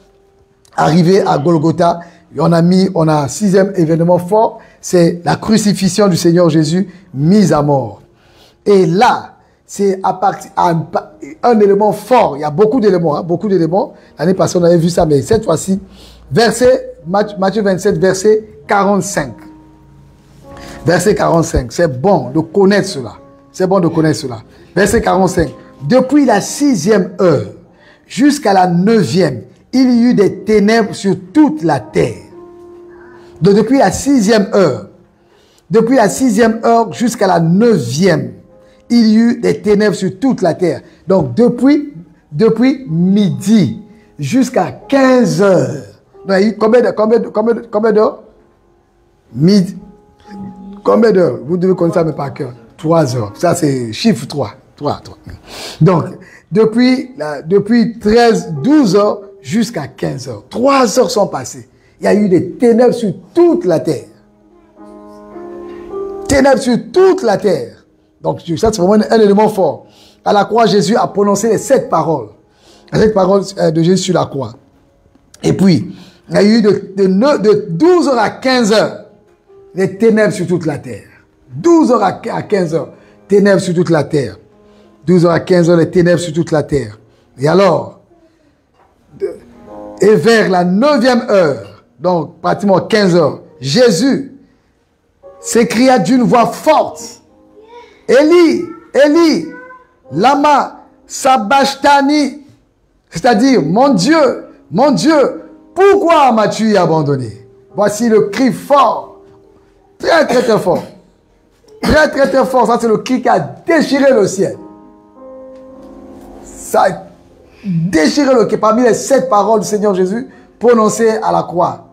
arrivé à Golgotha, on a un sixième événement fort, c'est la crucifixion du Seigneur Jésus, mise à mort. Et là, c'est un élément fort. Il y a beaucoup d'éléments, hein, beaucoup d'éléments. L'année passée, on avait vu ça, mais cette fois-ci, Matthieu 27, verset 45. Verset 45. C'est bon de connaître cela. C'est bon de connaître cela. Verset 45. Depuis la 6e heure jusqu'à la 9e, il y eut des ténèbres sur toute la terre. Donc depuis la 6e heure jusqu'à la 9e, il y eut des ténèbres sur toute la terre. Donc depuis midi jusqu'à 15 heures. Donc, il y a eu combien d'heures? Midi. Combien d'heures? Vous devez connaître ça, mais par cœur. 3 heures. Ça, c'est chiffre 3. 3. Donc, depuis 12 heures jusqu'à 15 heures. 3 heures sont passées. Il y a eu des ténèbres sur toute la terre. Ténèbres sur toute la terre. Donc, ça, c'est vraiment un élément fort. À la croix, Jésus a prononcé les 7 paroles. Les 7 paroles de Jésus sur la croix. Et puis, il y a eu de 12 heures à 15 heures. Les ténèbres sur toute la terre. 12 heures à 15 heures. Ténèbres sur toute la terre. 12 heures à 15 heures, les ténèbres sur toute la terre. Et alors, et vers la 9e heure, donc pratiquement 15 heures, Jésus s'écria d'une voix forte, Élie, Élie, lama sabachthani, c'est-à-dire, mon Dieu, pourquoi m'as-tu abandonné? Voici le cri fort. Très, très, très fort. Très, très, très fort. Ça, c'est le cri qui a déchiré le ciel. Ça a déchiré le ciel. Parmi les 7 paroles du Seigneur Jésus prononcées à la croix.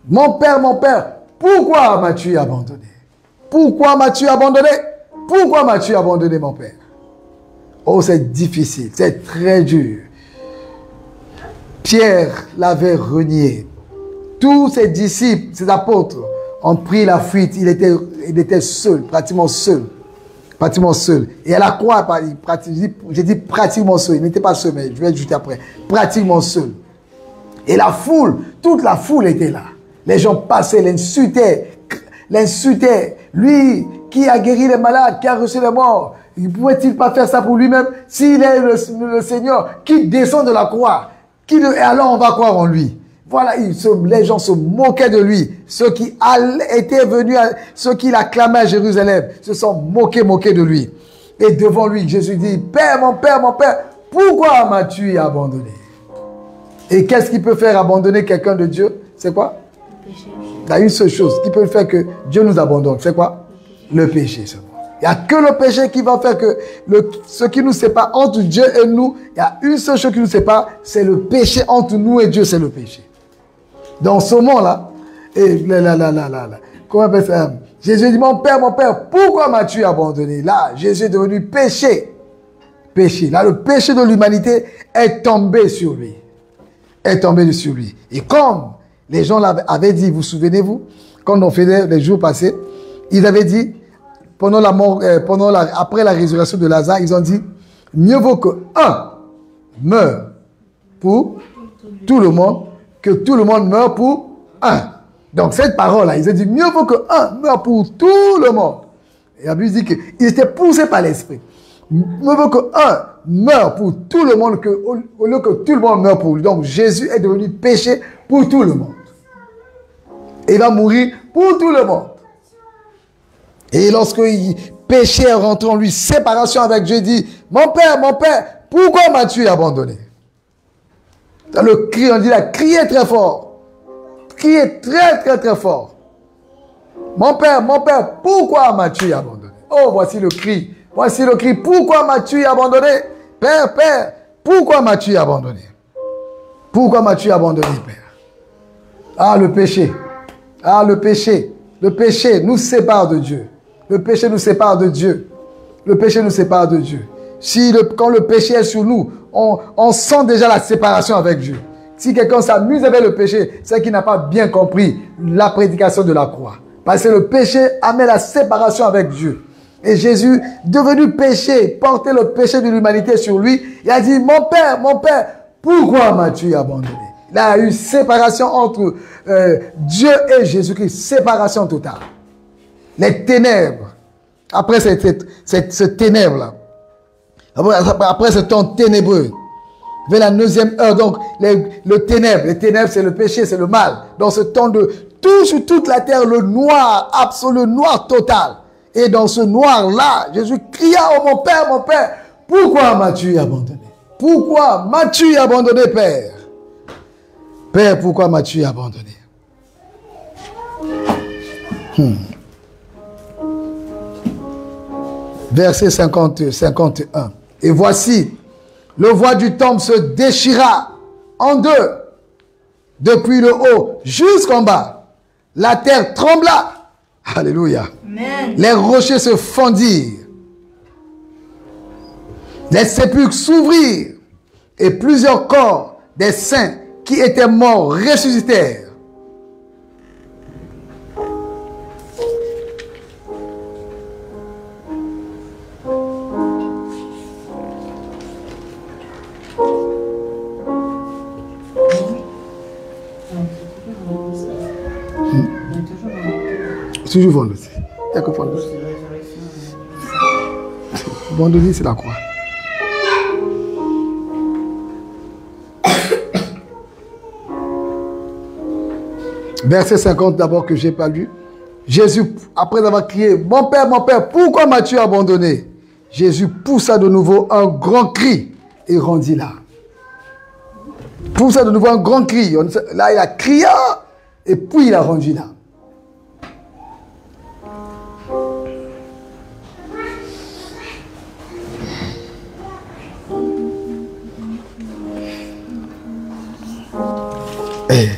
Mon Père, pourquoi m'as-tu abandonné? Pourquoi m'as-tu abandonné? Pourquoi m'as-tu abandonné, mon Père? Oh, c'est difficile. C'est très dur. Pierre l'avait renié. Tous ses disciples, ses apôtres, ont pris la fuite. Il était seul, pratiquement seul. Pratiquement seul. Et à la croix, j'ai dit pratiquement seul. Il n'était pas seul, mais je vais ajouter après. Pratiquement seul. Et la foule, toute la foule était là. Les gens passaient, l'insultaient. Lui qui a guéri les malades, qui a reçu les morts, ne pouvait-il pas faire ça pour lui-même? S'il est le Seigneur qui descend de la croix, et alors on va croire en lui. Voilà, les gens se moquaient de lui. Ceux qui étaient venus, ceux qui l'acclamaient à Jérusalem, se sont moqués de lui. Et devant lui, Jésus dit, Père, mon Père, pourquoi m'as-tu abandonné? Et qu'est-ce qui peut faire abandonner quelqu'un de Dieu? C'est quoi? Le péché. Il y a une seule chose qui peut faire que Dieu nous abandonne. C'est quoi? Le péché seulement. Il n'y a que le péché qui va faire que ce qui nous sépare entre Dieu et nous, il y a une seule chose qui nous sépare, c'est le péché entre nous et Dieu, c'est le péché. Dans ce moment-là, comment on appelle ça? Jésus dit, mon Père, pourquoi m'as-tu abandonné? Là, Jésus est devenu péché. Péché. Là, le péché de l'humanité est tombé sur lui. Et comme les gens l'avaient dit, vous souvenez-vous, quand on faisait les jours passés, ils avaient dit, après la résurrection de Lazare, ils ont dit, mieux vaut qu'un meure pour tout le monde, que tout le monde meure pour un. Donc cette parole-là, ils ont dit, mieux vaut qu'un meure pour tout le monde. Et la Bible dit qu'ils étaient poussés par l'esprit. Mieux vaut qu'un meure pour tout le monde, au lieu que tout le monde meure pour lui. Donc Jésus est devenu péché pour tout le monde. Et il va mourir pour tout le monde. Et lorsque péché est rentré en lui, séparation avec Dieu, il dit, mon Père, pourquoi m'as-tu abandonné? Dans le cri, on dit là, criez très fort. Criez très, très, très fort. Mon Père, pourquoi m'as-tu abandonné? Oh, voici le cri. Pourquoi m'as-tu abandonné? Père, pourquoi m'as-tu abandonné? Pourquoi m'as-tu abandonné, Père? Ah, le péché. Le péché nous sépare de Dieu. Le péché nous sépare de Dieu. Le péché nous sépare de Dieu. Quand le péché est sur nous, on sent déjà la séparation avec Dieu. Si quelqu'un s'amuse avec le péché, c'est qu'il n'a pas bien compris la prédication de la croix. Parce que le péché amène la séparation avec Dieu. Et Jésus, devenu péché, portait le péché de l'humanité sur lui. Il a dit, mon Père, pourquoi m'as-tu abandonné? Il a eu séparation entre Dieu et Jésus-Christ. Séparation totale. Les ténèbres. Après ce ténèbre-là. Après ce temps ténébreux. Vers la 9e heure, donc le ténèbre. Les ténèbres, c'est le péché, c'est le mal. Dans ce temps de tout sur toute la terre, le noir absolu, le noir total. Et dans ce noir-là, Jésus cria, oh mon Père, pourquoi m'as-tu abandonné? Pourquoi m'as-tu abandonné, Père? Père, pourquoi m'as-tu abandonné? Verset 51. Et voici, le voile du temple se déchira en deux, depuis le haut jusqu'en bas. La terre trembla. Alléluia. Amen. Les rochers se fendirent. Les sépulcres s'ouvrirent. Et plusieurs corps des saints qui étaient morts ressuscitèrent. Toujours vendredi. Il n'y a que vendredi. Vendredi, c'est la croix. Verset 50 d'abord que je n'ai pas lu. Jésus, après avoir crié, mon Père, pourquoi m'as-tu abandonné? Jésus poussa de nouveau un grand cri et rendit là. Poussa de nouveau un grand cri. Là, il a crié et puis il a rendu là.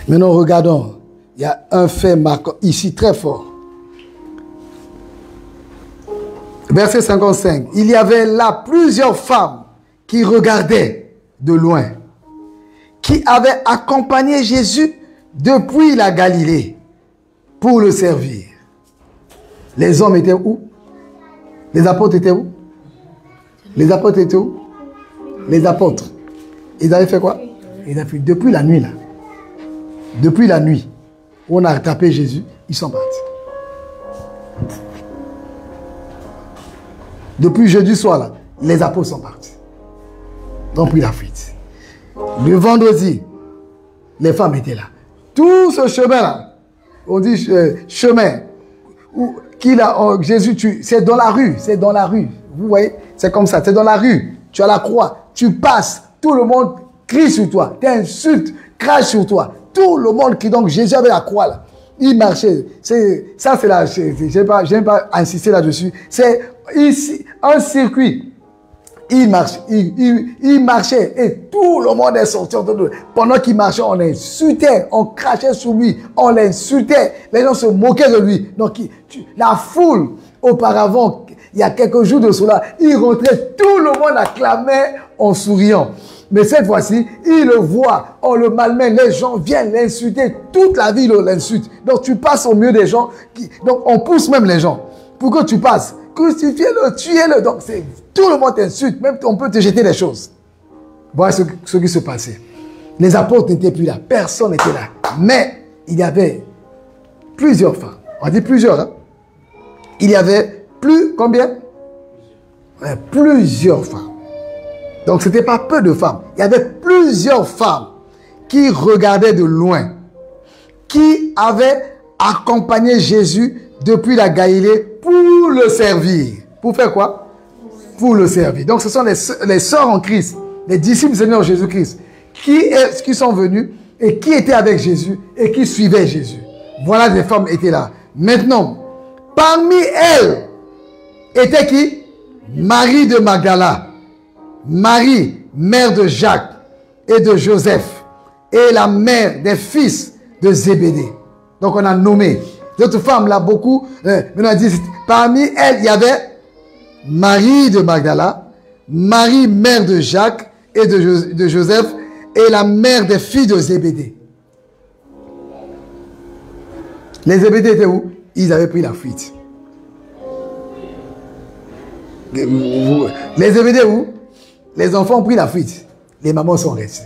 Maintenant, regardons. Il y a un fait marquant ici très fort. Verset 55. Il y avait là plusieurs femmes qui regardaient de loin, qui avaient accompagné Jésus depuis la Galilée pour le servir. Les hommes étaient où? Les apôtres étaient où? Les apôtres étaient où? Les apôtres. Ils avaient fait quoi? Ils avaient fait depuis la nuit là. Depuis la nuit où on a rattrapé Jésus, ils sont partis. Depuis jeudi soir, là, les apôtres sont partis. Ils ont pris la fuite. Le vendredi, les femmes étaient là. Tout ce chemin-là, on dit chemin, où Jésus, c'est dans la rue, c'est dans la rue. Vous voyez, c'est comme ça, c'est dans la rue. Tu as la croix, tu passes, tout le monde crie sur toi, t'insulte, crache sur toi. Tout le monde crie. Donc Jésus avait la croix là. Il marchait. Ça c'est là. Je n'aime pas insister là-dessus. C'est ici un circuit. Il marche. Il marchait et tout le monde est sorti. Pendant qu'il marchait, on l'insultait, on crachait sur lui, on l'insultait. Les gens se moquaient de lui. Donc la foule auparavant, il y a quelques jours de cela, il rentrait, tout le monde acclamait en souriant. Mais cette fois-ci, il le voit, on le malmène, les gens viennent l'insulter, toute la ville l'insulte. Donc tu passes au milieu des gens, donc on pousse même les gens pour que tu passes. Crucifiez-le, tuez-le. Donc tout le monde t'insulte, même on peut te jeter des choses. Voilà ce qui se passait. Les apôtres n'étaient plus là, personne n'était là. Mais il y avait plusieurs femmes. On dit plusieurs, hein? Il y avait combien? Plusieurs femmes. Donc, ce n'était pas peu de femmes. Il y avait plusieurs femmes qui regardaient de loin, qui avaient accompagné Jésus depuis la Galilée pour le servir. Pour faire quoi? Pour le servir. Donc, ce sont les sœurs en Christ, les disciples du Seigneur Jésus-Christ, qui sont venus et qui étaient avec Jésus et qui suivaient Jésus. Voilà, des femmes étaient là. Maintenant, parmi elles, était qui? Marie de Magdala. Marie, mère de Jacques et de Joseph, et la mère des fils de Zébédée. Donc on a nommé Les autres femmes, là, beaucoup, maintenant, disent, parmi elles, il y avait Marie de Magdala, Marie, mère de Jacques et de Joseph, et la mère des filles de Zébédée. Les Zébédée étaient où? Ils avaient pris la fuite. Les Zébédée où? Les enfants ont pris la fuite. Les mamans sont restées.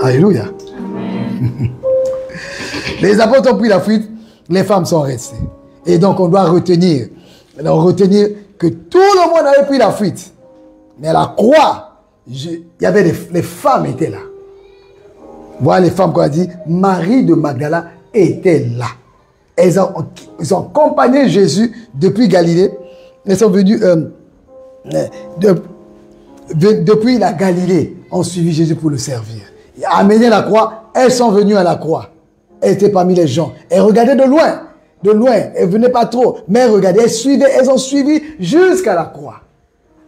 Alléluia. Les apôtres ont pris la fuite, les femmes sont restées. Et donc on doit retenir que tout le monde avait pris la fuite. Mais à la croix, il y avait les femmes étaient là. Voilà les femmes qu'on a dit, Marie de Magdala était là. Elles ont accompagné Jésus depuis Galilée. Elles sont venues depuis la Galilée, ont suivi Jésus pour le servir. Amené à la croix, elles sont venues à la croix. Elles étaient parmi les gens. Elles regardaient de loin. De loin. Elles ne venaient pas trop. Mais elles regardaient, elles suivaient, elles ont suivi jusqu'à la croix.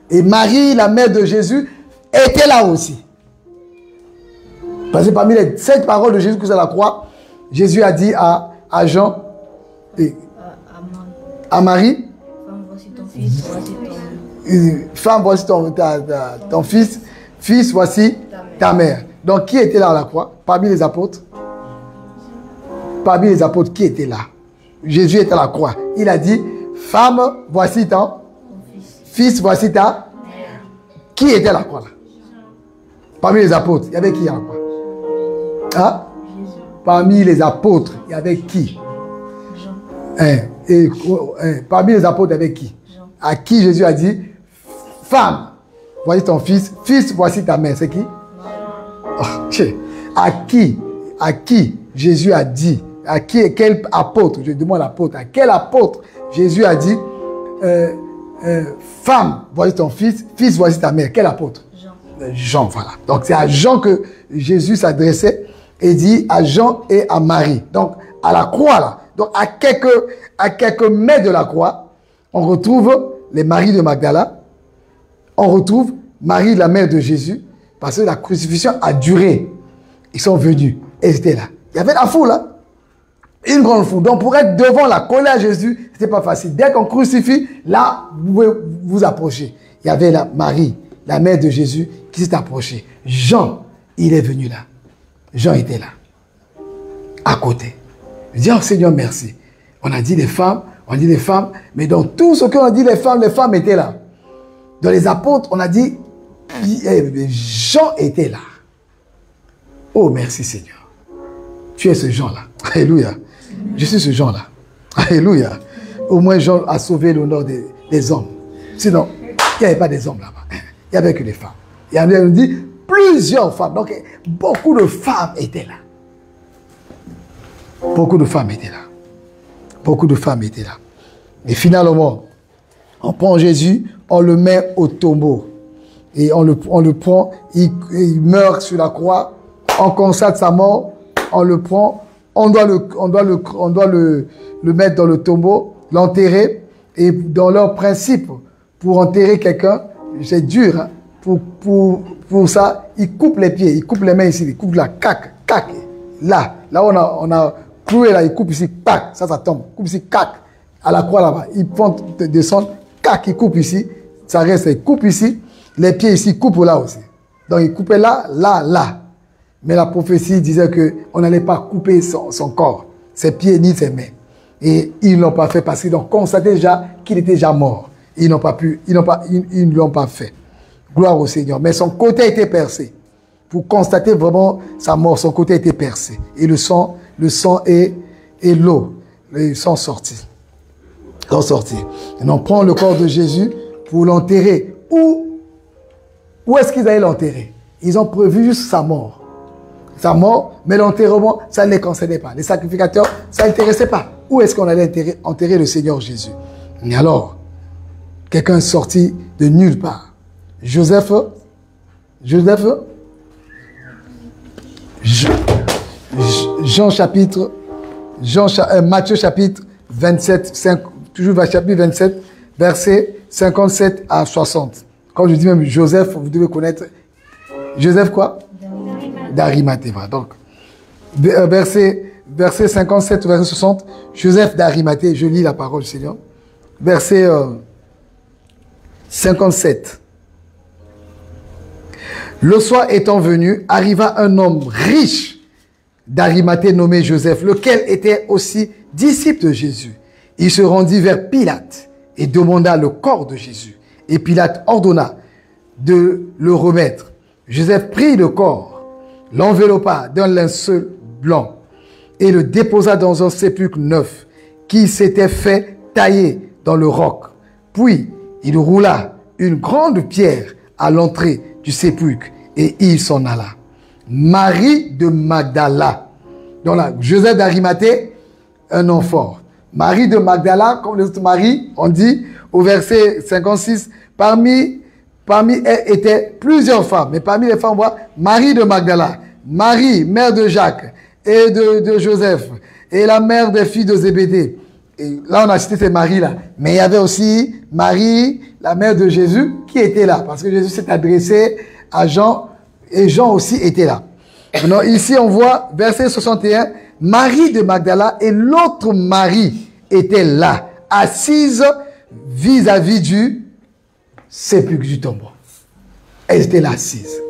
Et Marie, la mère de Jésus, était là aussi. Parce que parmi les 7 paroles de Jésus qui sont à la croix, Jésus a dit à Jean, à Marie, Femme, voici ton fils, voici ton... Femme, voici ton fils, fils, voici ta mère. Donc, qui était là à la croix? Parmi les apôtres. Parmi les apôtres, qui était là? Jésus était à la croix. Il a dit, femme, voici ton fils, voici ta mère. Qui était à la croix là? Parmi les apôtres, il y avait qui à la croix? Hein? Parmi les apôtres, il y avait qui? Parmi les apôtres, il y avait qui? À qui Jésus a dit, femme, voici ton fils, fils, voici ta mère. C'est qui? À qui Jésus a dit, quel apôtre, je demande l'apôtre, à quel apôtre Jésus a dit, femme, voici ton fils, fils, voici ta mère. Quel apôtre? Jean, voilà. Donc c'est à Jean que Jésus s'adressait et dit à Jean et à Marie. Donc à la croix là, donc à quelques mètres de la croix, on retrouve les Maries de Magdala, on retrouve Marie, la mère de Jésus, parce que la crucifixion a duré. Ils sont venus, et ils étaient là. Il y avait la foule, hein? Une grande foule. Donc pour être devant la colère à Jésus, ce n'était pas facile. Dès qu'on crucifie, là, vous pouvez vous approcher. Il y avait la Marie, la mère de Jésus, qui s'est approchée. Jean, il est venu là. Jean était là, à côté. Je dis, oh Seigneur, merci. On a dit les femmes, mais dans tout ce qu'on a dit les femmes étaient là. Dans les apôtres, on a dit, Jean était là. Oh, merci Seigneur. Tu es ce Jean-là. Alléluia. Je suis ce Jean-là. Alléluia. Au moins, Jean a sauvé l'honneur des hommes. Sinon, il n'y avait pas des hommes là-bas. Il n'y avait que des femmes. Il y avait dit plusieurs femmes. Donc, beaucoup de femmes étaient là. Beaucoup de femmes étaient là. Beaucoup de femmes étaient là. Et finalement, on prend Jésus, on le met au tombeau. Et on le prend, il meurt sur la croix, on constate sa mort, on le prend, on doit le mettre dans le tombeau, l'enterrer. Et dans leur principe, pour enterrer quelqu'un, c'est dur, hein, pour ça, ils coupent les pieds, ils coupent les mains ici, ils coupent la cac, là on a cloué là, ils coupent ici, pac, ça tombe, coupe ici, cac, à la croix là-bas, ils font descendre, cac, ils coupent ici, ça reste, ils coupent ici, les pieds ici, coupent là aussi. Donc ils coupaient là. Mais la prophétie disait qu'on n'allait pas couper son corps, ses pieds ni ses mains. Et ils ne l'ont pas fait parce qu'ils ont constaté déjà qu'il était déjà mort. Ils ne l'ont pas fait. Gloire au Seigneur. Mais son côté a été percé. Pour constater vraiment sa mort, son côté a été percé. Et le sang et l'eau, ils sont sortis. Et on prend le corps de Jésus pour l'enterrer. Où est-ce qu'ils allaient l'enterrer? Ils ont prévu juste sa mort. Sa mort, mais l'enterrement, ça ne les concernait pas. Les sacrificateurs, ça ne l'intéressait pas. Où est-ce qu'on allait enterrer le Seigneur Jésus? Et alors, quelqu'un Sorti de nulle part. Matthieu chapitre 27, toujours chapitre 27, versets 57 à 60. Quand je dis même Joseph, vous devez connaître. Joseph quoi? D'Arimathée. Donc, verset verset 57, verset 60, Joseph d'Arimathée, je lis la parole du Seigneur. Verset 57. Le soir étant venu, arriva un homme riche d'Arimathée nommé Joseph, lequel était aussi disciple de Jésus. Il se rendit vers Pilate et demanda le corps de Jésus. Et Pilate ordonna de le remettre. Joseph prit le corps, l'enveloppa d'un linceul blanc et le déposa dans un sépulcre neuf qui s'était fait tailler dans le roc. Puis il roula une grande pierre à l'entrée du sépulcre et il s'en alla. Marie de Magdala, donc là, Joseph d'Arimathée, un nom fort. Marie de Magdala, comme les autres Marie, on dit au verset 56, parmi elles étaient plusieurs femmes, mais parmi les femmes, on voit Marie de Magdala, Marie, mère de Jacques et de Joseph, et la mère des filles de Zébédée. Et là, on a cité ces Maries-là. Mais il y avait aussi Marie, la mère de Jésus, qui était là, parce que Jésus s'est adressé à Jean, et Jean aussi était là. Maintenant, ici, on voit, verset 61, Marie de Magdala et l'autre Marie étaient là, assises vis-à-vis du sépulcre du tombeau. Elles étaient là, assises.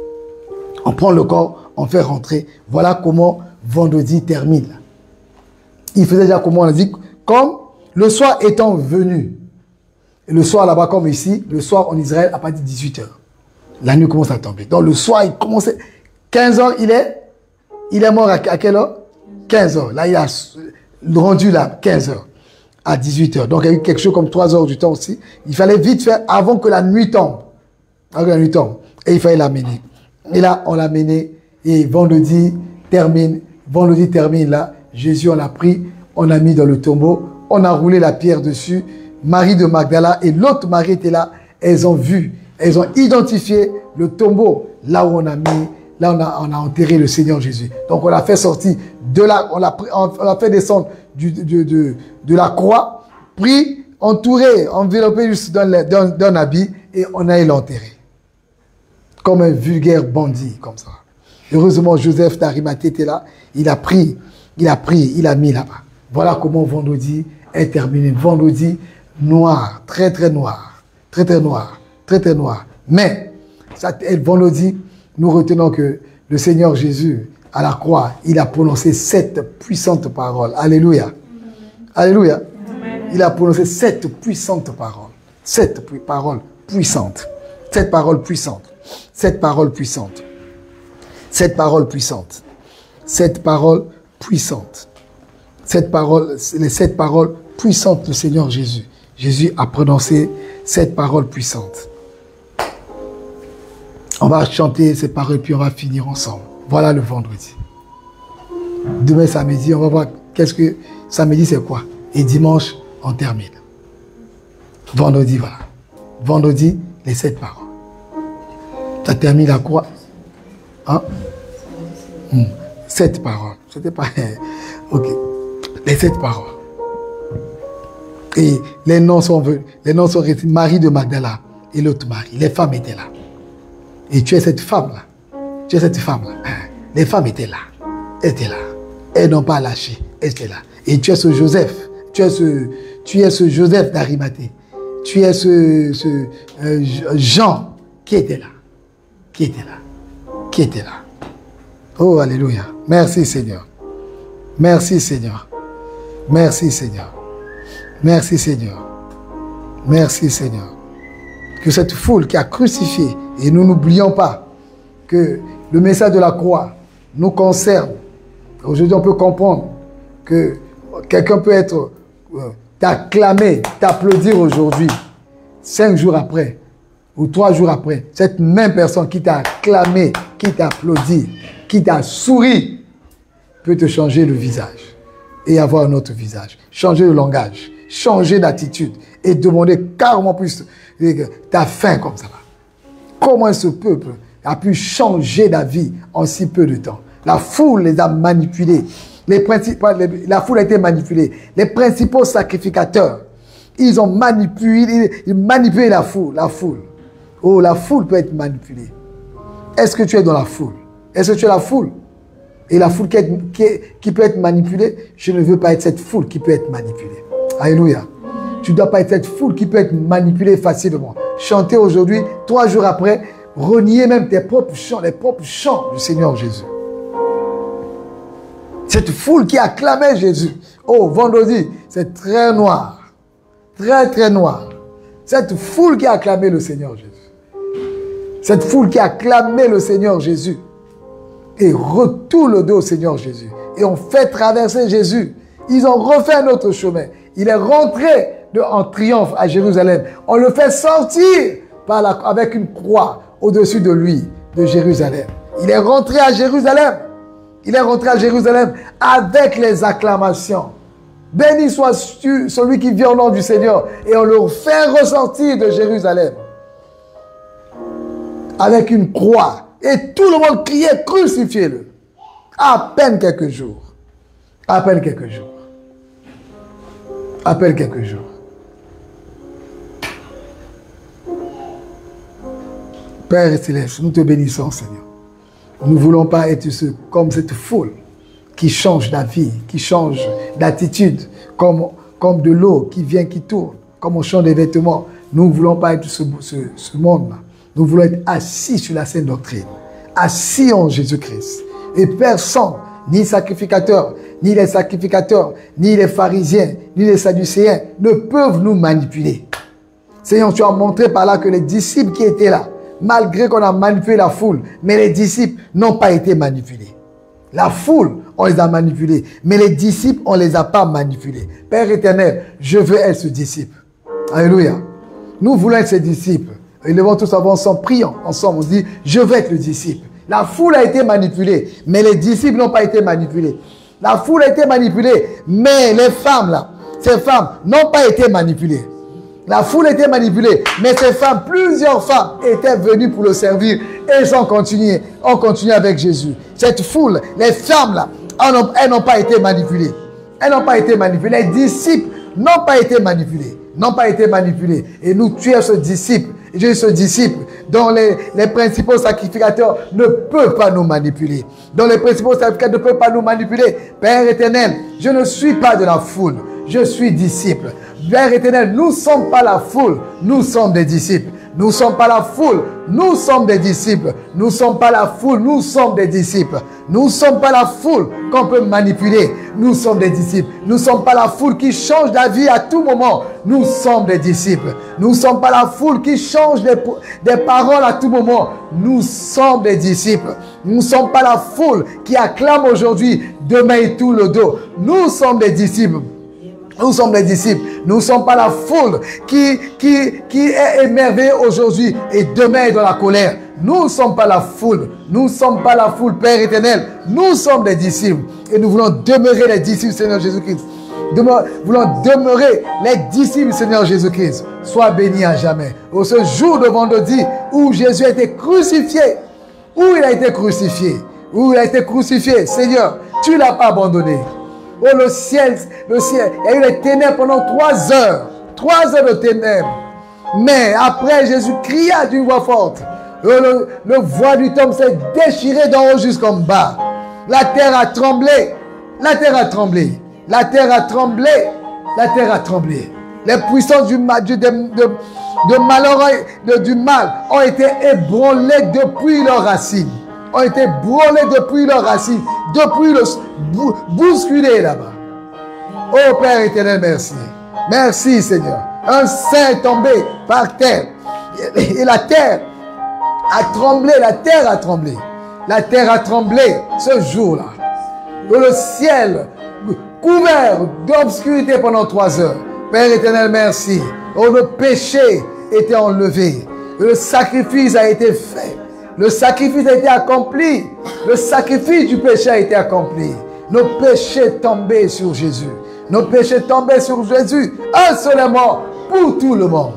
On prend le corps, on fait rentrer. Voilà comment vendredi termine. Il faisait déjà comment on a dit, comme le soir étant venu. Et le soir là-bas, comme ici, le soir en Israël, à partir de 18h. La nuit commence à tomber. Donc le soir, il commençait. 15 heures, il est mort à quelle heure? 15 heures. Là, il a rendu là, 15 heures. À 18 heures. Donc il y a eu quelque chose comme 3 heures du temps aussi. Il fallait vite faire avant que la nuit tombe. Avant que la nuit tombe. Et il fallait l'amener. Et là, on l'a amené. Et vendredi termine là. Jésus, on l'a pris. On l'a mis dans le tombeau. On a roulé la pierre dessus. Marie de Magdala et l'autre Marie était là. Elles ont vu. Elles ont identifié le tombeau. Là où on a mis. Là, on a enterré le Seigneur Jésus. Donc, on l'a fait sortir de là. On l'a fait descendre de la croix, pris, entouré, enveloppé d'un habit, et on a l'enterré. Comme un vulgaire bandit, comme ça. Heureusement, Joseph d'Arimathée était là. Il a mis là-bas. Voilà comment vendredi est terminé. Vendredi noir, très très noir. Très très noir. Très très noir. Mais, vendredi, nous retenons que le Seigneur Jésus, à la croix, il a prononcé 7 puissantes paroles. Alléluia. Alléluia. Il a prononcé 7 puissantes paroles. 7 paroles puissantes. 7 paroles puissantes. 7 paroles puissantes. 7 paroles puissantes. 7 paroles puissantes. 7 paroles, les 7 paroles puissantes du Seigneur Jésus. Jésus a prononcé 7 paroles puissantes. On va chanter ces paroles puis on va finir ensemble. Voilà le vendredi. Demain samedi, on va voir qu'est-ce que samedi c'est quoi. Et dimanche, on termine. Vendredi, voilà. Vendredi, les 7 paroles. Ça termine la croix. Hein? 7 paroles. C'était pas... Ok. Les 7 paroles. Et les noms sont venus. Les noms sont restés. Marie de Magdala et l'autre Marie. Les femmes étaient là. Et tu es cette femme-là. Tu es cette femme-là. Les femmes étaient là. Elles étaient là. Elles n'ont pas lâché. Elles étaient là. Et tu es ce Joseph. Tu es ce Joseph d'Arimathée. Tu es ce Jean qui était là. Qui était là. Qui était là. Oh, alléluia. Merci Seigneur. Merci Seigneur. Merci Seigneur. Merci Seigneur. Merci Seigneur. Que cette foule qui a crucifié, et nous n'oublions pas que le message de la croix nous concerne. Aujourd'hui, on peut comprendre que quelqu'un peut être t'acclamer, t'applaudir aujourd'hui, 5 jours après, ou 3 jours après, cette même personne qui t'a acclamé, qui t'a applaudi, qui t'a souri, peut te changer le visage et avoir un autre visage. Changer le langage, changer d'attitude et demander carrément plus ta faim comme ça. Comment ce peuple a pu changer d'avis en si peu de temps? La foule les a manipulés. La foule a été manipulée. Les principaux sacrificateurs, ils ont manipulé la foule. Oh, la foule peut être manipulée. Est-ce que tu es dans la foule? Est-ce que tu es la foule? Et la foule qui peut être manipulée, je ne veux pas être cette foule qui peut être manipulée. Alléluia. Tu ne dois pas être cette foule qui peut être manipulée facilement. Chanter aujourd'hui, 3 jours après, renier même tes propres chants, les propres chants du Seigneur Jésus. Cette foule qui acclamait Jésus. Oh, vendredi, c'est très noir. Très, très noir. Cette foule qui acclamait le Seigneur Jésus. Cette foule qui acclamait le Seigneur Jésus. Et retourne le dos au Seigneur Jésus. Et on fait traverser Jésus. Ils ont refait un autre chemin. Il est rentré en triomphe à Jérusalem. On le fait sortir avec une croix au-dessus de lui, de Jérusalem. Il est rentré à Jérusalem. Il est rentré à Jérusalem avec les acclamations. Béni soit celui qui vient au nom du Seigneur. Et on le fait ressortir de Jérusalem. Avec une croix. Et tout le monde criait, crucifiez-le. À peine quelques jours. À peine quelques jours. À peine quelques jours. Père céleste, nous te bénissons, Seigneur. Nous ne voulons pas être comme cette foule qui change d'avis, qui change d'attitude, comme de l'eau qui vient, qui tourne, comme on change des vêtements. Nous ne voulons pas être ce monde-là. Nous voulons être assis sur la sainte doctrine, assis en Jésus-Christ. Et personne, ni sacrificateur, ni les sacrificateurs, ni les pharisiens, ni les sadducéens, ne peuvent nous manipuler. Seigneur, tu as montré par là que les disciples qui étaient là, malgré qu'on a manipulé la foule, mais les disciples n'ont pas été manipulés. La foule, on les a manipulés, mais les disciples, on ne les a pas manipulés. Père éternel, je veux être ce disciple. Alléluia. Nous voulons être ces disciples. Élevons tous ensemble, prions ensemble, on dit, je veux être le disciple. La foule a été manipulée, mais les disciples n'ont pas été manipulés. La foule a été manipulée, mais les femmes là, ces femmes n'ont pas été manipulées. La foule était manipulée, mais ces femmes, plusieurs femmes étaient venues pour le servir et elles ont continué avec Jésus. Cette foule, les femmes là, elles n'ont pas été manipulées. Elles n'ont pas été manipulées. Les disciples n'ont pas été manipulés. N'ont pas été manipulés. Et nous, tu es ce disciple. Je suis ce disciple dont les principaux sacrificateurs ne peuvent pas nous manipuler. Dont les principaux sacrificateurs ne peuvent pas nous manipuler. Père éternel, je ne suis pas de la foule. Je suis disciple. Père éternel, nous ne sommes pas la foule. Nous sommes des disciples. Nous ne sommes pas la foule. Nous sommes des disciples. Nous ne sommes pas la foule. Nous sommes des disciples. Nous ne sommes pas la foule qu'on peut manipuler. Nous sommes des disciples. Nous ne sommes pas la foule qui change d'avis à tout moment. Nous sommes des disciples. Nous ne sommes pas la foule qui change des paroles à tout moment. Nous sommes des disciples. Nous ne sommes pas la foule qui acclame aujourd'hui, demain et tout le dos. Nous sommes des disciples. Nous sommes les disciples. Nous ne sommes pas la foule qui est émerveillée aujourd'hui et demain est dans la colère. Nous ne sommes pas la foule. Nous ne sommes pas la foule, Père éternel. Nous sommes des disciples. Et nous voulons demeurer les disciples, Seigneur Jésus-Christ. Nous voulons demeurer les disciples, Seigneur Jésus-Christ. Sois béni à jamais. Au ce jour de vendredi où Jésus a été crucifié. Où il a été crucifié. Où il a été crucifié. Seigneur, tu ne l'as pas abandonné. Oh, le ciel, il y a eu les ténèbres pendant 3 heures. 3 heures de ténèbres. Mais après, Jésus cria d'une voix forte. Le voile du temple s'est déchiré d'en haut jusqu'en bas. La terre a tremblé. La terre a tremblé. La terre a tremblé. La terre a tremblé. Les puissances du mal ont été ébranlées depuis leurs racines. Ont été brûlés depuis leurs racines, depuis le bousculé là-bas. Oh Père éternel, merci. Merci Seigneur. Un saint est tombé par terre. Et la terre a tremblé, la terre a tremblé. La terre a tremblé ce jour-là. Le ciel couvert d'obscurité pendant 3 heures. Père éternel, merci. Oh, le péché était enlevé. Le sacrifice a été fait. Le sacrifice a été accompli. Le sacrifice du péché a été accompli. Nos péchés tombaient sur Jésus. Nos péchés tombaient sur Jésus. Un seul mort pour tout le monde.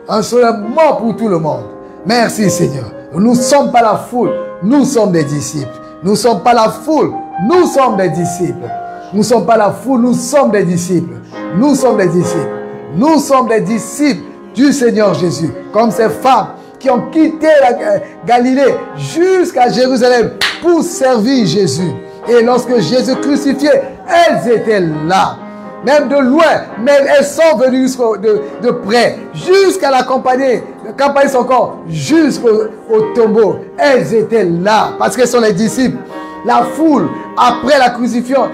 Un seul mort pour tout le monde. Merci Seigneur. Nous ne sommes pas la foule. Nous sommes des disciples. Nous ne sommes pas la foule. Nous sommes des disciples. Nous ne sommes pas la foule. Nous sommes des disciples. Nous sommes des disciples. Nous sommes des disciples du Seigneur Jésus. Comme ces femmes qui ont quitté la Galilée jusqu'à Jérusalem pour servir Jésus. Et lorsque Jésus crucifié, elles étaient là. Même de loin, mais elles sont venues de près, jusqu'à l'accompagner son corps, jusqu'au tombeau. Elles étaient là, parce qu'elles sont les disciples. La foule, après la crucifixion,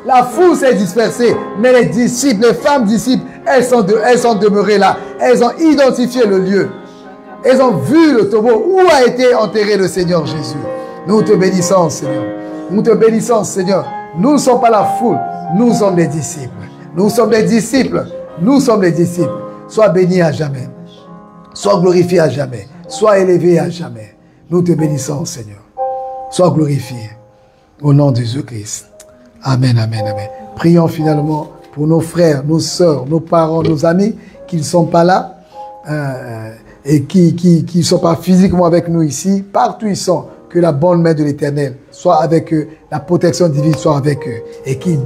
la foule s'est dispersée. Mais les disciples, les femmes disciples, elles sont demeurées là. Elles ont identifié le lieu. Elles ont vu le tombeau où a été enterré le Seigneur Jésus. Nous te bénissons, Seigneur. Nous te bénissons, Seigneur. Nous ne sommes pas la foule, nous sommes les disciples. Nous sommes les disciples. Nous sommes les disciples. Sois béni à jamais. Sois glorifié à jamais. Sois élevé à jamais. Nous te bénissons, Seigneur. Sois glorifié. Au nom de Jésus-Christ. Amen, amen, amen. Prions finalement pour nos frères, nos sœurs, nos parents, nos amis qui ne sont pas là et qui ne sont pas physiquement avec nous ici. Partout ils sont. Que la bonne main de l'Éternel soit avec eux, la protection divine soit avec eux, et qui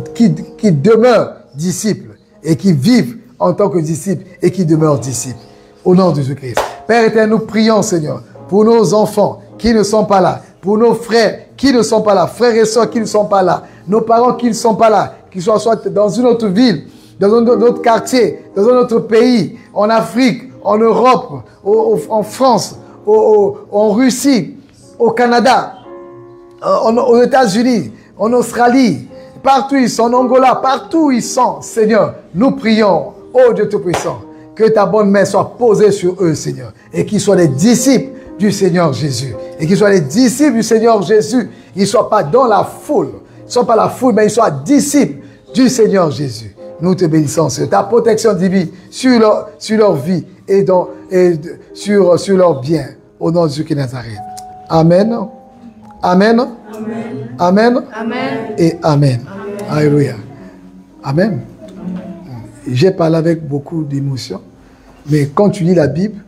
demeurent disciples, et qui vivent en tant que disciples, et qui demeurent disciples. Au nom de Jésus-Christ. Père éternel, nous prions, Seigneur, pour nos enfants qui ne sont pas là, pour nos frères qui ne sont pas là, frères et sœurs qui ne sont pas là, nos parents qui ne sont pas là, qui soient soit dans une autre ville, dans un autre quartier, dans un autre pays, en Afrique, en Europe, en France, en Russie, au Canada, aux États-Unis, en Australie, partout ils sont, en Angola, partout ils sont, Seigneur, nous prions, ô Dieu Tout-Puissant, que ta bonne main soit posée sur eux, Seigneur, et qu'ils soient les disciples du Seigneur Jésus, et qu'ils soient les disciples du Seigneur Jésus, ils ne soient pas dans la foule, ils ne soient pas la foule, mais ils soient disciples du Seigneur Jésus. Nous te bénissons, Seigneur, ta protection divine sur leur vie et sur leurs biens, au nom de Jésus qui est Nazareth. Amen. Amen. Amen. Amen. Amen. Et Amen. Alléluia. Amen. J'ai parlé avec beaucoup d'émotion, mais quand tu lis la Bible,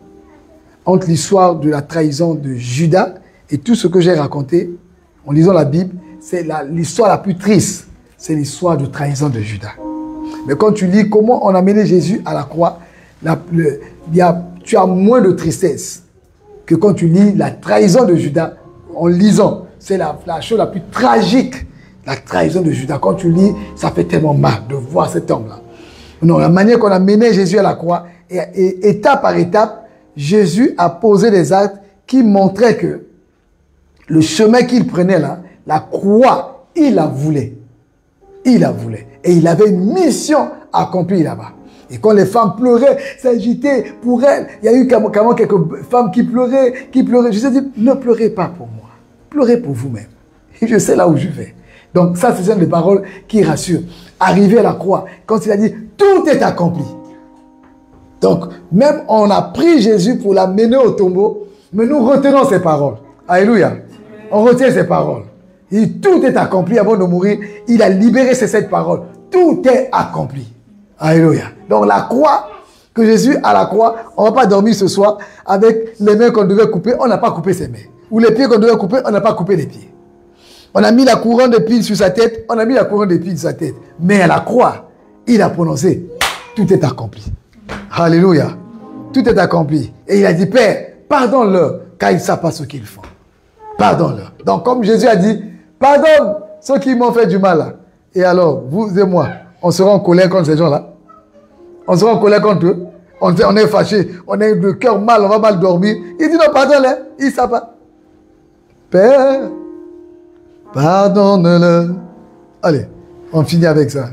entre l'histoire de la trahison de Judas et tout ce que j'ai raconté, en lisant la Bible, c'est l'histoire la plus triste. C'est l'histoire de trahison de Judas. Mais quand tu lis comment on a mené Jésus à la croix, tu as moins de tristesse que quand tu lis la trahison de Judas en lisant. C'est la chose la plus tragique, la trahison de Judas. Quand tu lis, ça fait tellement mal de voir cet homme-là. Non, la manière qu'on a mené Jésus à la croix, et étape par étape, Jésus a posé des actes qui montraient que le chemin qu'il prenait là, la croix, il la voulait. Il la voulait. Et il avait une mission accomplie là-bas. Et quand les femmes pleuraient, s'agitaient pour elle, il y a eu carrément quelques femmes qui pleuraient. Je dit, ne pleurez pas pour moi. Pleurez pour vous-même. Et je sais là où je vais. Donc ça, c'est une des paroles qui rassurent. Arrivé à la croix, quand il a dit, tout est accompli. Donc, même on a pris Jésus pour l'amener au tombeau, mais nous retenons ces paroles. Alléluia. On retient ces paroles. Et tout est accompli avant de mourir. Il a libéré ces 7 paroles. Tout est accompli. Alléluia. Donc la croix, que Jésus à la croix, on ne va pas dormir ce soir avec les mains qu'on devait couper, on n'a pas coupé ses mains. Ou les pieds qu'on devait couper, on n'a pas coupé les pieds. On a mis la couronne d'épines sur sa tête, on a mis la couronne d'épines sur sa tête. Mais à la croix, il a prononcé, tout est accompli. Alléluia. Tout est accompli. Et il a dit, Père, pardonne-leur, car ils ne savent pas ce qu'ils font. Pardonne-leur. Donc comme Jésus a dit, pardonne ceux qui m'ont fait du mal là. Et alors, vous et moi, on sera en colère contre ces gens-là. On sera en colère contre eux. On est fâché, on a le cœur mal, on va mal dormir. Il dit non, pardonne-les, ils ne savent pas. Père, pardonne-le. Allez, on finit avec ça.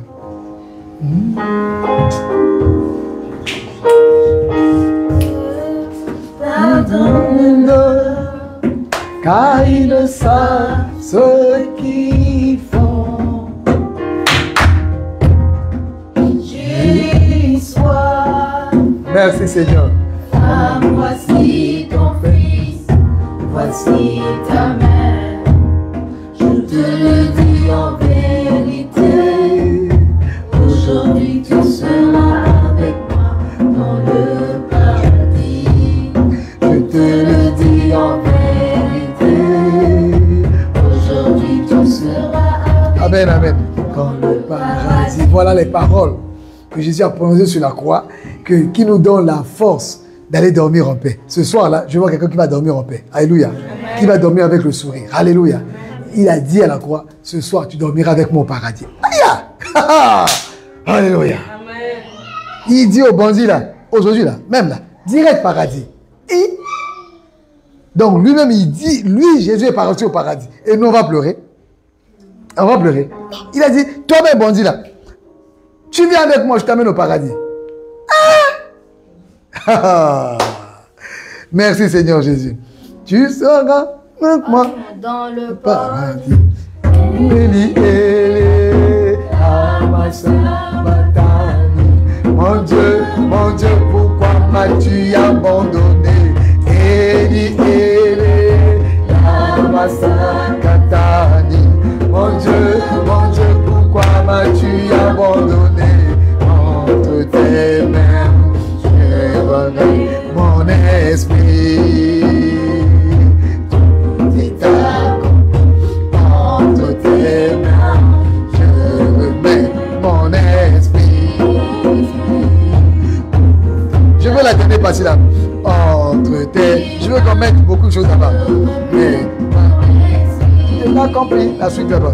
Pardonne-le, car ils ne savent ce qu'ils font. Merci Seigneur. Voici ton fils, voici ta mère. Je te le dis en vérité, aujourd'hui tu seras avec moi dans le paradis. Je te le dis en vérité, aujourd'hui tu seras avec moi. Amen, amen. Dans le paradis. Voilà les paroles que Jésus a prononcées sur la croix, qui nous donne la force d'aller dormir en paix. Ce soir-là, je vois quelqu'un qui va dormir en paix. Alléluia. Amen. Qui va dormir avec le sourire. Alléluia. il a dit à la croix, ce soir tu dormiras avec moi au paradis. Aïe! Alléluia. Il dit au bandit là, aujourd'hui là, même là, direct paradis. Et donc lui-même il dit, lui Jésus est parti au paradis. Et nous on va pleurer. On va pleurer. Il a dit, toi-même bandit là, tu viens avec moi, je t'amène au paradis. Merci Seigneur Jésus. Tu seras avec moi dans le paradis. Mon Dieu, pourquoi m'as-tu abandonné? Eli, Eli, Katani. Mon Dieu, pourquoi m'as-tu abandonné? Entre tes mains, je remets mon esprit. Tout est accompli. Entre tes mains, je remets mon esprit. Je veux la donner passer là. Entre tes... Je veux qu'on mette beaucoup de choses là-bas. Mais... Tout est accompli. La suite là-bas.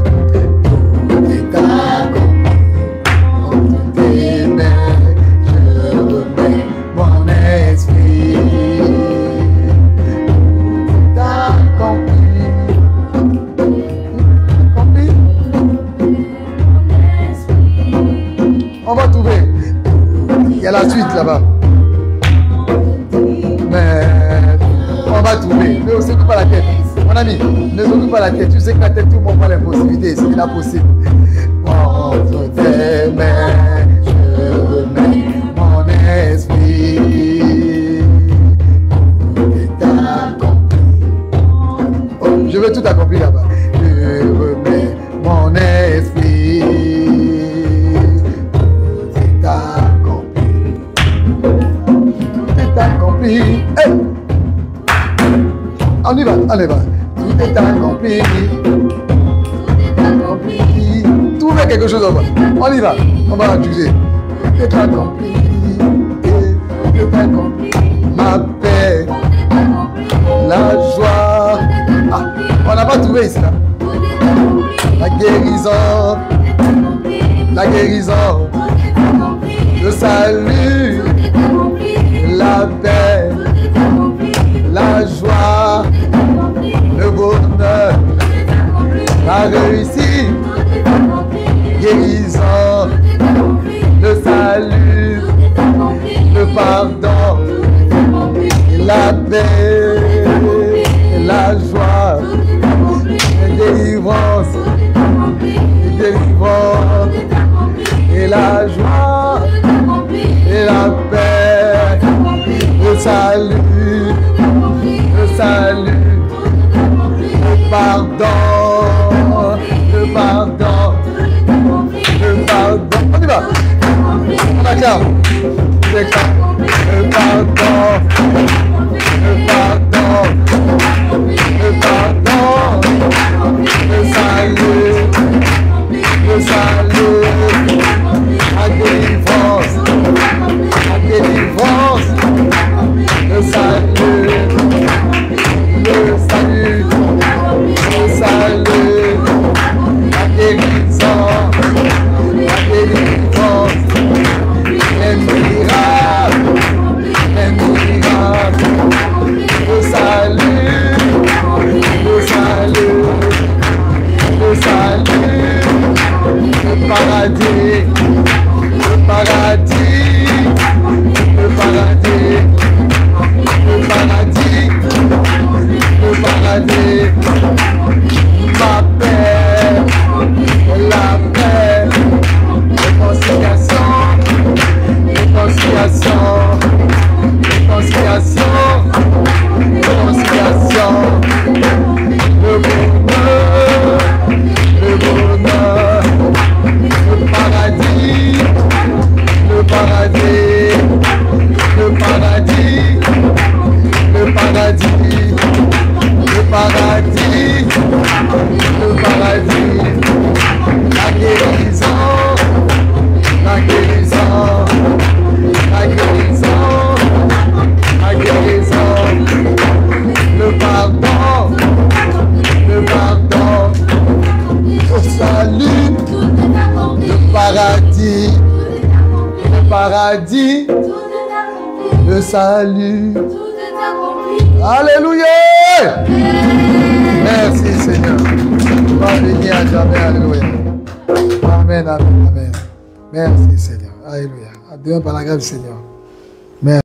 Tout est accompli. Entre tes mains, je remets mon esprit. Tout est accompli. Accompli. On va trouver. Il y a la suite là-bas. Mais on va trouver. Ne vous occupe pas la tête. Mon ami, ne vous occupe pas la tête. Tu sais que la tête, tout le monde voit l'impossibilité. C'est l'impossible. Entre tes mains, je remets mon esprit. Tout est accompli. Oh, je veux tout accomplir là-bas. Je remets mon esprit. Tout est accompli. Tout est accompli. Hey! On y va, on y va. Tout est accompli. Trouvez quelque chose là-bas. On y va. On va accuser. Tout est accompli. Tout est accompli. Ma paix. La joie. Ah, on n'a pas trouvé ici là. La guérison. La guérison. Le salut. La paix. La joie. Le bonheur. La réussite. Guérison, le salut, le pardon, la paix, la joie, la délivrance, et la joie, et la paix, le salut, le pardon, le pardon. Le pardon. On y va. On acclame. Le pardon. Le pardon. Le pardon. Le salut. Le salut. La délivrance. La délivrance. Le salut. Le salut. Le salut. La guérison. Les miracles, le salut, le salut, le salut, le paradis, le paradis, le paradis, le paradis, le paradis, ma paix, la paix. Réconciliation, réconciliation, réconciliation, réconciliation, le bonheur, le paradis, le paradis, le paradis, le paradis, le paradis, le paradis, la guérison. La guérison, la guérison, la guérison, le pardon, le pardon, salut. Tout est accompli. Alléluia. Merci Seigneur. Va bénir à jamais. Alléluia. Amen, amen, amen. Merci Seigneur. Alléluia. À demain par la grâce du Seigneur.